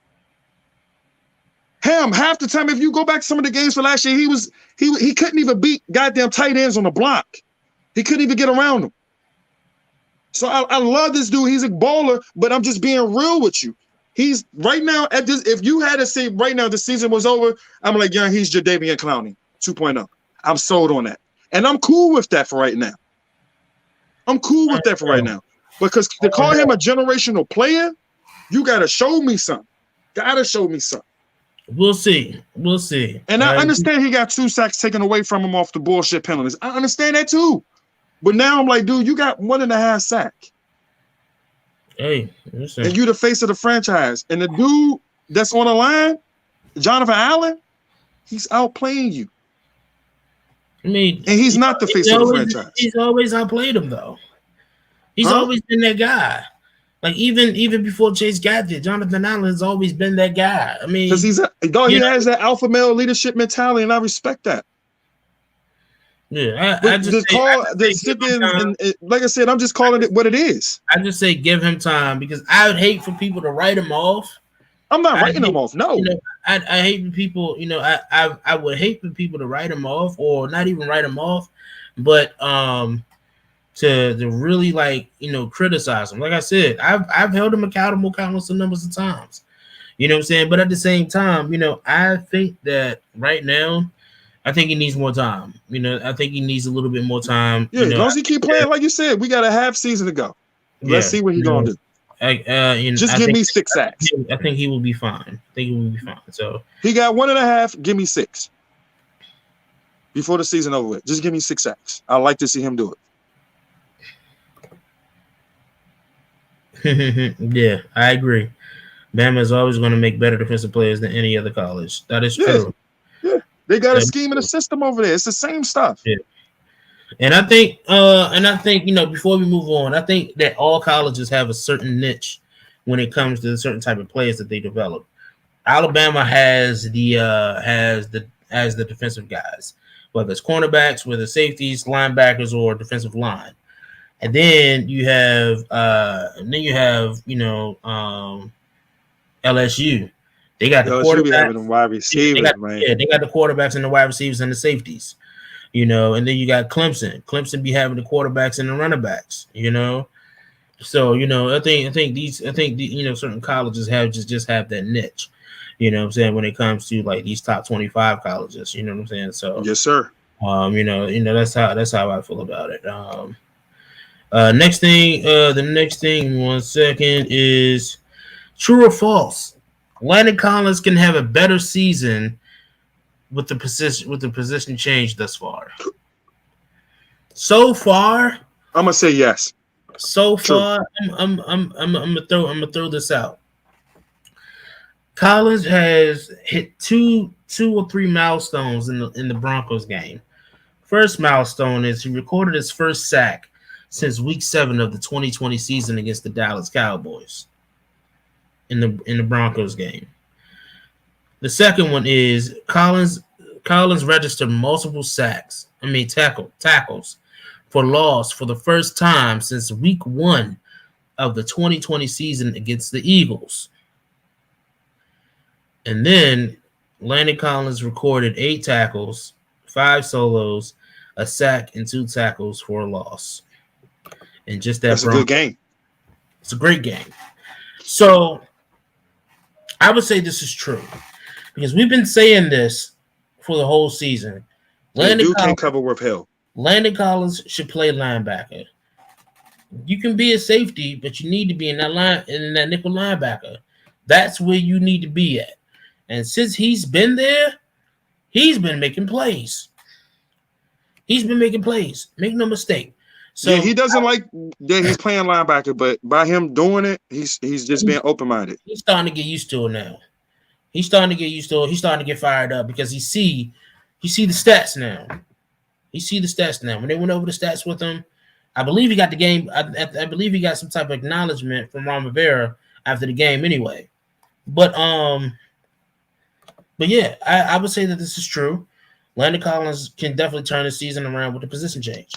Half the time, if you go back to some of the games for last year, he couldn't even beat goddamn tight ends on the block. He couldn't even get around them. So I love this dude. He's a baller, but I'm just being real with you. He's right now at this. If you had to say right now the season was over, I'm like, yeah, he's Jadeveon Clowney 2.0. I'm sold on that, and I'm cool with that for right now. Because to call him a generational player, you gotta show me something. We'll see. And I understand he got 2 sacks taken away from him off the bullshit penalties. I understand that too. But now I'm like, dude, you got 1.5 sack. Hey, listen. And you the face of the franchise. And the dude that's on the line, Jonathan Allen, he's outplaying you. I mean, and he's not the face of the franchise. He's always outplayed him, though. He's always been that guy. Like even before Chase got there, Jonathan Allen has always been that guy. I mean, because he has that alpha male leadership mentality, and I respect that. Yeah, like I said, I'm just calling it what it is. I just say give him time because I would hate for people to write him off. I'm not writing him off. No, I hate for people. I would hate for people to write him off or not even write him off, but to really criticize him. Like I said, I've held him accountable countless numbers of times. You know what I'm saying? But at the same time, I think that right now. I think he needs more time. I think he needs a little bit more time. Yeah, as long as he keep playing, like you said, we got a half season to go. Let's see what he's gonna do. Just give me 6 sacks. I think he will be fine. So he got 1.5. Give me 6 before the season over with. Just give me 6 sacks. I like to see him do it. Yeah, I agree. Bama is always going to make better defensive players than any other college. That is true. Yeah. They got a scheme and a system over there. It's the same stuff. Yeah. And I think, before we move on, I think that all colleges have a certain niche when it comes to a certain type of players that they develop. Alabama has the defensive guys, whether it's cornerbacks, whether safeties, linebackers, or defensive line. And then you have LSU. They got the LSU be having quarterbacks. them wide receivers, man. Yeah, they got the quarterbacks and the wide receivers and the safeties. And then you got Clemson. Clemson be having the quarterbacks and the running backs. So I think certain colleges have just have that niche. What I'm saying, when it comes to like these top 25 colleges. You know what I'm saying? So Yes, sir. that's how I feel about it. The next thing, 1 second, is true or false. Landon Collins can have a better season with the position change thus far. So far, I'm gonna say yes. So True. far, I'm gonna throw this out. Collins has hit two or three milestones in the Broncos game. First milestone is he recorded his first sack since Week 7 of the 2020 season against the Dallas Cowboys in the Broncos game. The second one is Collins registered multiple tackles for loss for the first time since Week 1 of the 2020 season against the Eagles. And then Landon Collins recorded 8 tackles, 5 solos, a sack, and 2 tackles for a loss. And just that's a good game. It's a great game. So I would say this is true because we've been saying this for the whole season. Landon can't cover with hell. Landon Collins should play linebacker. You can be a safety, but you need to be in that nickel linebacker. That's where you need to be at. And since he's been there, he's been making plays. Make no mistake. So yeah, he doesn't like that he's playing linebacker, but by him doing it, he's just being open-minded. He's starting to get used to it now. He's starting to get fired up because he see the stats now. When they went over the stats with him, I believe he got the game. I believe he got some type of acknowledgement from Ron Rivera after the game anyway. But yeah, I would say that this is true. Landon Collins can definitely turn the season around with the position change.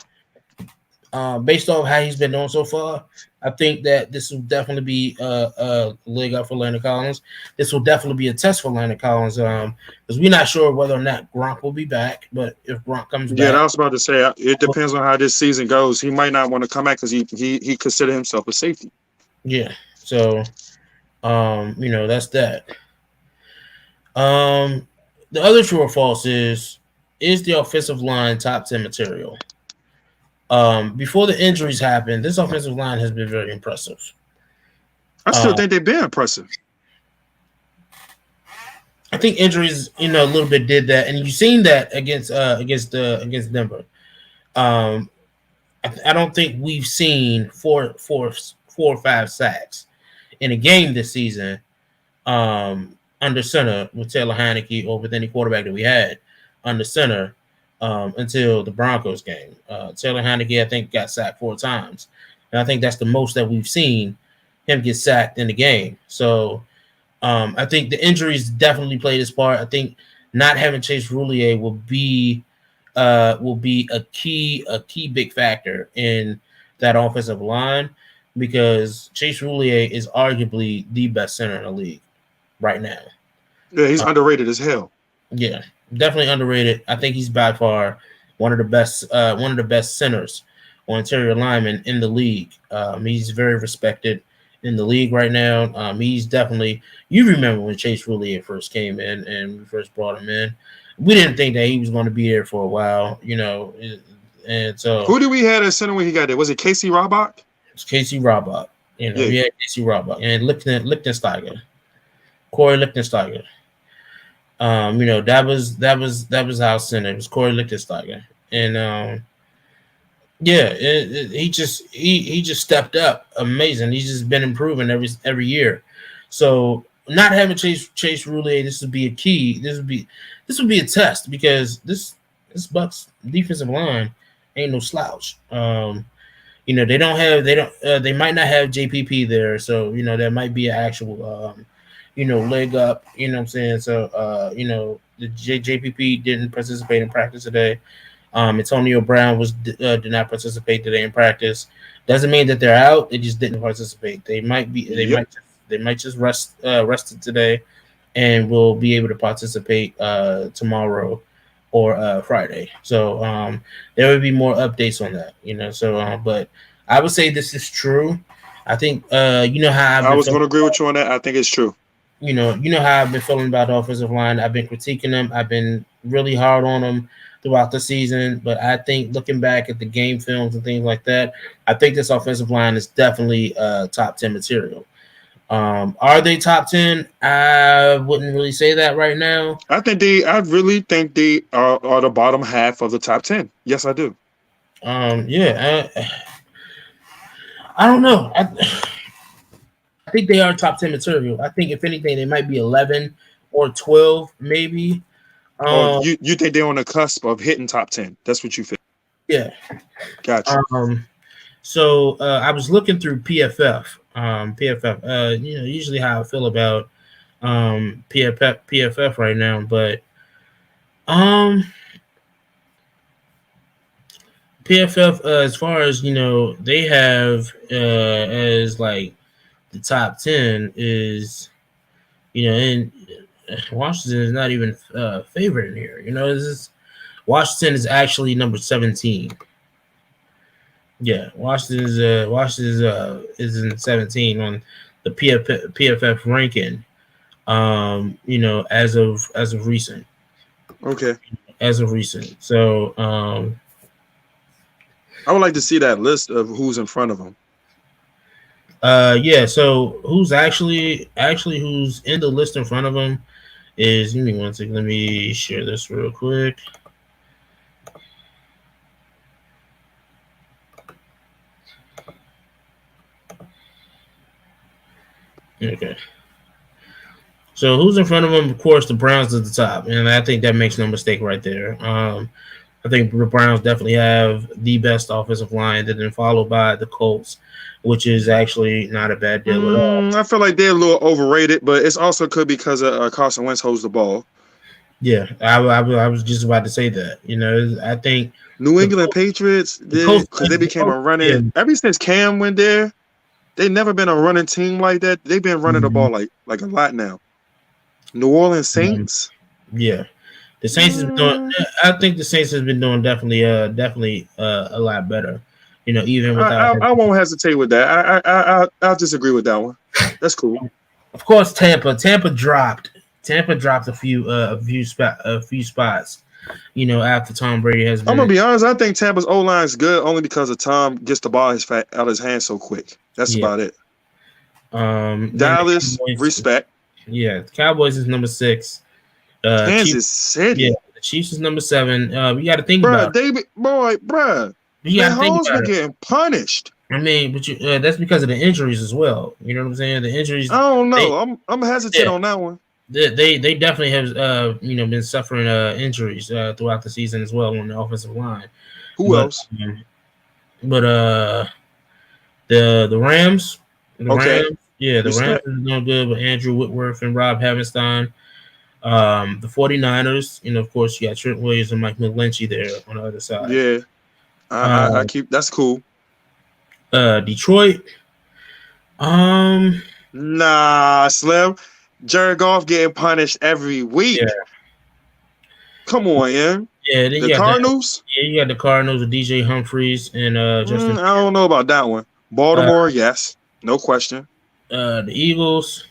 Based off how he's been doing so far, I think that this will definitely be a leg up for Landon Collins. This will definitely be a test for Landon Collins because we're not sure whether or not Gronk will be back. But if Gronk comes back, I was about to say it depends on how this season goes. He might not want to come back because he consider himself a safety. Yeah. So, that's that. The other true or false is the offensive line top 10 material. Before the injuries happened, this offensive line has been very impressive. I still think they've been impressive. I think injuries, a little bit did that, and you've seen that against Denver. I don't think we've seen four or 5 sacks in a game this season under center with Taylor Heineke or with any quarterback that we had under center. Until the Broncos game. Taylor Heineke, I think, got sacked 4 times. And I think that's the most that we've seen him get sacked in the game. So I think the injuries definitely played his part. I think not having Chase Roulier will be a key big factor in that offensive line because Chase Roulier is arguably the best center in the league right now. Yeah, he's underrated as hell. Yeah. Definitely underrated. I think he's by far one of the best centers or interior linemen in the league. He's very respected in the league right now. He's definitely. You remember when Chase Roulier first came in and we first brought him in. We didn't think that he was going to be there for a while, And so, who did we have at center when he got there? Was it Casey Robach? It's Casey Robach. We had Casey Robach and Lichtensteiger, Corey Lichtensteiger. That was our center. It was Corey Lichtensteiger, and he just stepped up. Amazing. He's just been improving every year. So not having Chase Roulier, this would be a key. This would be a test because this Bucs defensive line ain't no slouch. They might not have JPP there, so there might be an actual leg up, you know what I'm saying? So, the JPP didn't participate in practice today. Antonio Brown did not participate today in practice. Doesn't mean that they're out. They just didn't participate. They might just rested today. and will be able to participate tomorrow or Friday. So there will be more updates on that, So, but I would say this is true. I think how I was going to agree with you on that. I think it's true. You know how I've been feeling about the offensive line. I've been critiquing them. I've been really hard on them throughout the season. But I think looking back at the game films and things like that, I think this offensive line is definitely top 10 material. Are they top 10? I wouldn't really say that right now. I really think they are the bottom half of the top 10. Yes, I do. I don't know. I think they are top 10 material. I think if anything, they might be 11 or 12, maybe. You think they're on the cusp of hitting top 10? That's what you feel? Yeah. Gotcha. So I was looking through PFF. Usually how I feel about PFF right now, but PFF as far as they have as like the top 10 is and Washington is not even favored in here. Washington is actually number 17. Yeah, Washington is in 17 on the PFF ranking. As of recent. Okay. As of recent. So I would like to see that list of who's in front of them. So who's actually who's in the list in front of them is, give me one second. Let me share this real quick. Okay. So who's in front of them? Of course, the Browns at the top, and I think that makes no mistake right there. I think the Browns definitely have the best offensive line, then followed by the Colts, which is actually not a bad deal at all. I feel like they're a little overrated, but it's also could be because Carson Wentz holds the ball. Yeah, I was just about to say that. I think New England Patriots, because they became a running. Ever since Cam went there, they've never been a running team like that. They've been running the ball like a lot now. New Orleans Saints. Yeah. The Saints has been doing. I think the Saints has been doing definitely a lot better. Even without. I won't hesitate with that. I'll disagree with that one. That's cool. Of course, Tampa dropped a few spots. After Tom Brady has been. I'm gonna be honest. I think Tampa's O-line is good only because of Tom gets the ball out of his hands so quick. That's about it. Dallas, respect. Yeah, the Cowboys is number 6. Kansas City. Yeah, the Chiefs is number 7. We got to think about it. Bruh. The hoes were getting punished. I mean, but that's because of the injuries as well. You know what I'm saying? The injuries. I don't know. I'm hesitant on that one. They definitely have been suffering injuries throughout the season as well on the offensive line. Who else? The Rams. Okay. Rams. Yeah, the Rams is doing good with Andrew Whitworth and Rob Havenstein. The 49ers, of course, you got Trent Williams and Mike McGlinchey there on the other side. Yeah. I keep that's cool. Detroit. Nah, Slim. Jared Goff getting punished every week. Yeah. Come on, yeah. Yeah, the Cardinals. You got the Cardinals with DJ Humphries and Justin. I don't know about that one. Baltimore, yes, no question. The Eagles.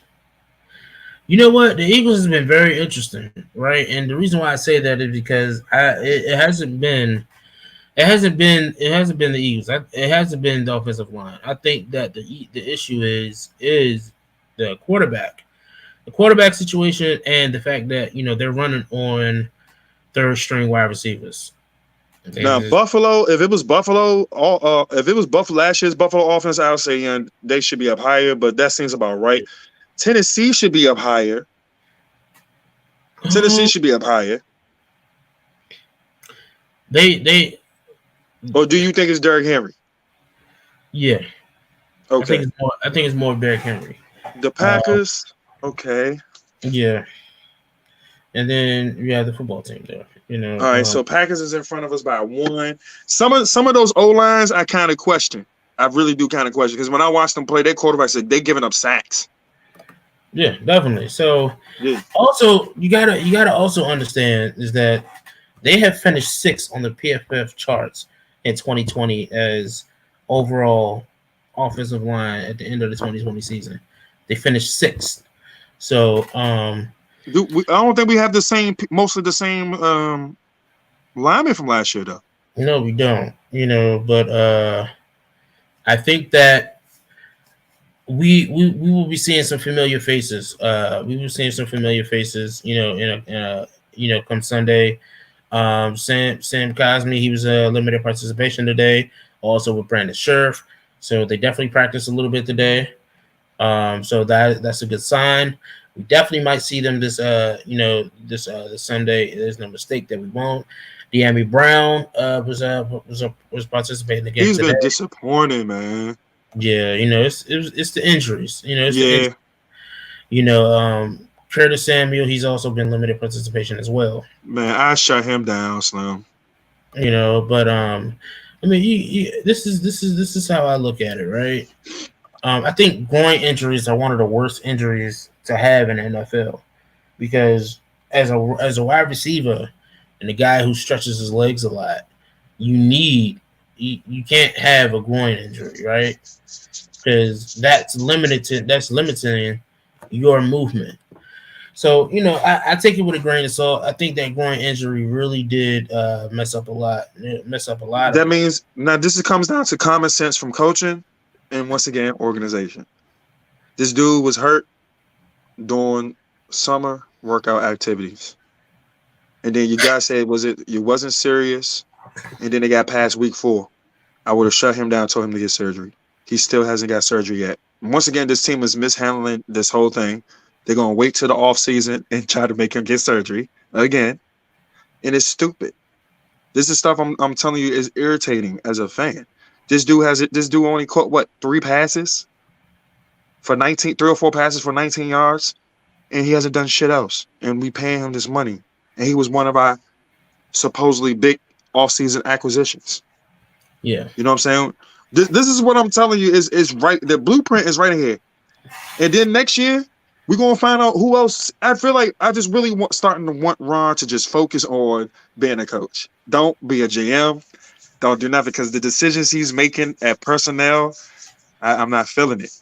You know what? The Eagles has been very interesting, right? And the reason why I say that is because it hasn't been the Eagles. It hasn't been the offensive line. I think that the issue is the quarterback. The quarterback situation and the fact that they're running on third string wide receivers. Now Buffalo, if it was Buffalo last year's Buffalo offense, I would say they should be up higher, but that seems about right. Tennessee should be up higher. Tennessee should be up higher. Or do you think it's Derrick Henry? Yeah. Okay. I think it's more Derrick Henry. The Packers. Okay. Yeah. And then you have the football team there. All right. So Packers is in front of us by 1. Some of those O lines I kind of question. I really do kind of question because when I watch them play, their quarterback said they're giving up sacks. Yeah, definitely. So Yeah. also you gotta also understand is that they have finished sixth on the PFF charts in 2020 as overall offensive line at the end of the 2020 season. They finished sixth. So I don't think we have mostly the same lineman from last year though. no, we don't. But I think that we will be seeing some familiar faces. We will be seeing some familiar faces. Come Sunday. Sam Cosme, he was a limited participation today. Also with Brandon Scherf, so they definitely practiced a little bit today. So that's a good sign. We definitely might see them this this Sunday. There's no mistake that we won't. De'Ami Brown was participating again He's today. been disappointing, man. Yeah, it's the injuries. It's the Yeah, injuries. Curtis Samuel, he's also been limited participation as well. man, I shut him down, Slim. But I mean, this is how I look at it, right? I think groin injuries are one of the worst injuries to have in the NFL because as a wide receiver and a guy who stretches his legs a lot, you can't have a groin injury, right? Because that's limiting your movement. So I take it with a grain of salt. I think that groin injury really did mess up a lot. That means now comes down to common sense from coaching and once again organization. This dude was hurt during summer workout activities. And then you guys said it wasn't serious, and then they got past week 4. I would have shut him down, told him to get surgery. He still hasn't got surgery yet. Once again, this team is mishandling this whole thing. They're gonna wait till the off season and try to make him get surgery again. And it's stupid. This is stuff I'm telling you is irritating as a fan. This dude only caught 3 passes for 19, 3 or 4 passes for 19 yards, and he hasn't done shit else. And we paying him this money. And he was one of our supposedly big off-season acquisitions. Yeah. You know what I'm saying? This is what I'm telling you is right. The blueprint is right here. And then next year, we're going to find out who else. I feel like I just really starting to want Ron to just focus on being a coach. Don't be a GM. Don't do nothing because the decisions he's making at personnel, I'm not feeling it.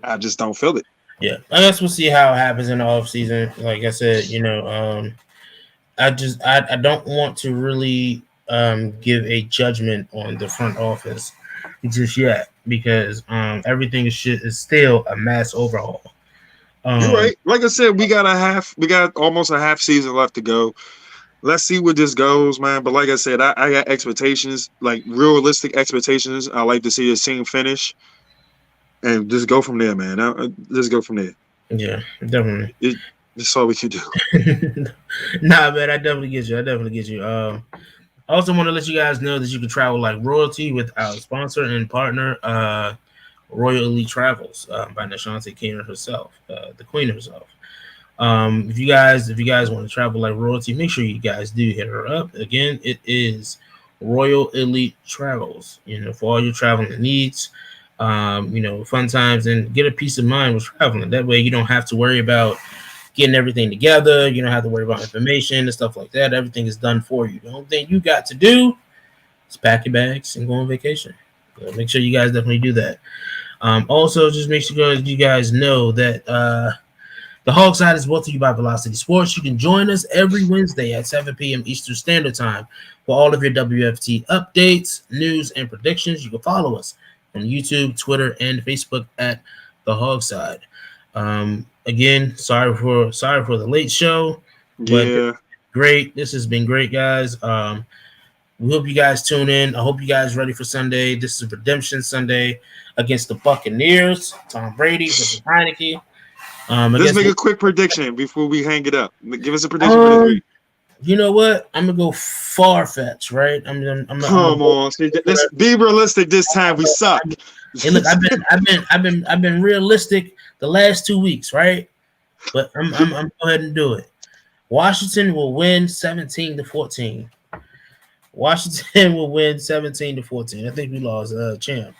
I just don't feel it. Yeah, I guess we'll see how it happens in the offseason. Like I said, I don't want to really give a judgment on the front office just yet because everything is still a mass overhaul. You're right. Like I said, we got almost a half season left to go. Let's see where this goes, man. But like I said, I got expectations, like realistic expectations. I like to see this team finish and just go from there, man. Just go from there. Yeah, definitely. That's all we can do. Nah, man, I definitely get you. I also want to let you guys know that you can travel like royalty with our sponsor and partner, Royal Elite Travels by Nashante Keener herself, the queen herself. If you guys want to travel like royalty, make sure you guys do hit her up. Again, it is Royal Elite Travels, for all your traveling needs, fun times, and get a peace of mind with traveling. That way you don't have to worry about getting everything together. You don't have to worry about information and stuff like that. Everything is done for you. The only thing you got to do is pack your bags and go on vacation. So make sure you guys definitely do that. Also, just make sure you guys know that the HOGside is brought to you by Velocity Sports. You can join us every Wednesday at 7 p.m. Eastern Standard Time for all of your WFT updates, news, and predictions. You can follow us on YouTube, Twitter, and Facebook at the HOGside. Again, sorry for the late show. Yeah. Great. This has been great, guys. We hope you guys tune in. I hope you guys ready for Sunday. This is Redemption Sunday against the Buccaneers. Tom Brady versus Heineke. Let's make a quick prediction before we hang it up. Give us a prediction for this week. You know what? I'm gonna go far-fetched, right? I'm Come on, let's be realistic this time. We suck. Hey, look, I've been realistic the last 2 weeks, right? But I'm go ahead and do it. Washington will win 17-14. Washington will win 17-14. I think we lost champ.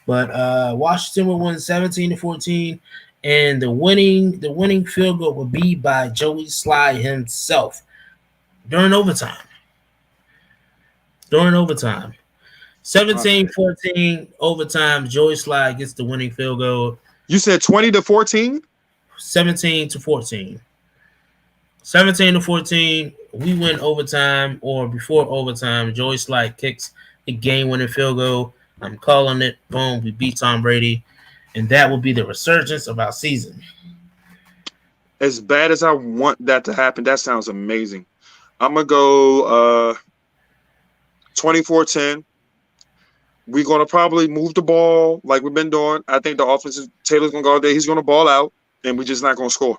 But Washington will win 17-14, and the winning field goal will be by Joey Sly himself during overtime. 17-14 overtime. Joey Sly gets the winning field goal. You said 20-14? 17-14. 17-14. We win overtime, or before overtime, Joey Sly kicks the game-winning field goal. I'm calling it. Boom. We beat Tom Brady, and that will be the resurgence of our season. As bad as I want that to happen, that sounds amazing. I'm gonna go 24-10. We're gonna probably move the ball like we've been doing. I think the offensive Taylor's gonna go out there. He's gonna ball out, and we're just not gonna score.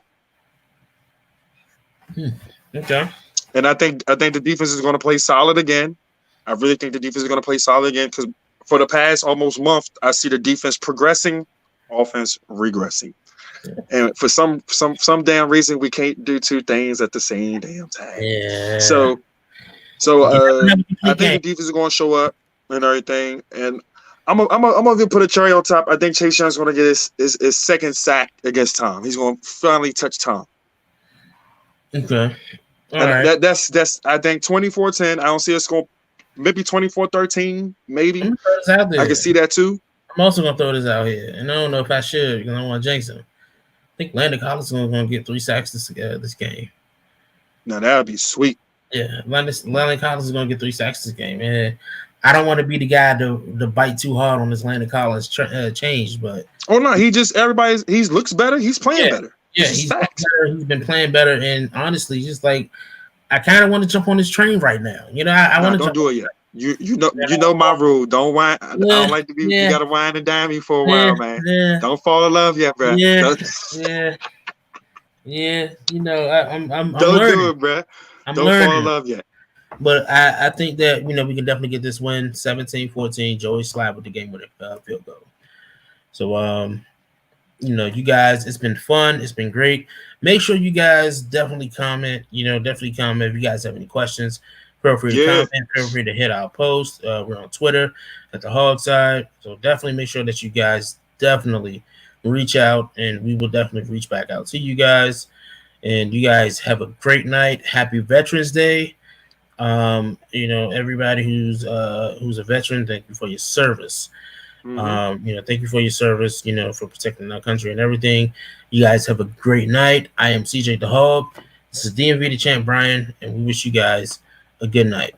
Okay. And I think the defense is gonna play solid again. I really think the defense is gonna play solid again because for the past almost month, I see the defense progressing, offense regressing. And for some damn reason, we can't do two things at the same damn time. Yeah. So I think the defense is going to show up and everything. And I'm gonna put a cherry on top. I think Chase Young's going to get his second sack against Tom. He's going to finally touch Tom. Okay. All and right. That's I think 24-10. I don't see us going maybe 24-13. Maybe I can see that too. I'm also going to throw this out here, and I don't know if I should because I don't want to jinx him. I think Landon Collins is going to get 3 sacks this game. Now that would be sweet. Yeah, Landon Collins is going to get 3 sacks this game. And I don't want to be the guy to bite too hard on this Landon Collins change, but no, he looks better. He's playing better. Yeah, he's better. He's been playing better, and honestly, just like I kind of want to jump on this train right now. You know, I want to. Don't do it yet. You know my rule. Don't whine. I don't like to be. You gotta whine and dime me for a while, man. Yeah. Don't fall in love yet, bro. Yeah. You know, I'm don't learning. do it, bro. Don't fall in love yet. But I think that we can definitely get this win. 17-14. Joey Sly with the game with a field goal. So you guys, it's been fun. It's been great. Make sure you guys definitely comment. Definitely comment if you guys have any questions. Feel free to comment. Feel free to hit our post. We're on Twitter at the HOGside. So definitely make sure that you guys definitely reach out, and we will definitely reach back out to you guys. And you guys have a great night. Happy Veterans Day. Everybody who's a veteran, thank you for your service. Mm-hmm. Thank you for your service, for protecting our country and everything. You guys have a great night. I am CJ the Hog. This is DMV the Champ Brian, and we wish you guys a good night.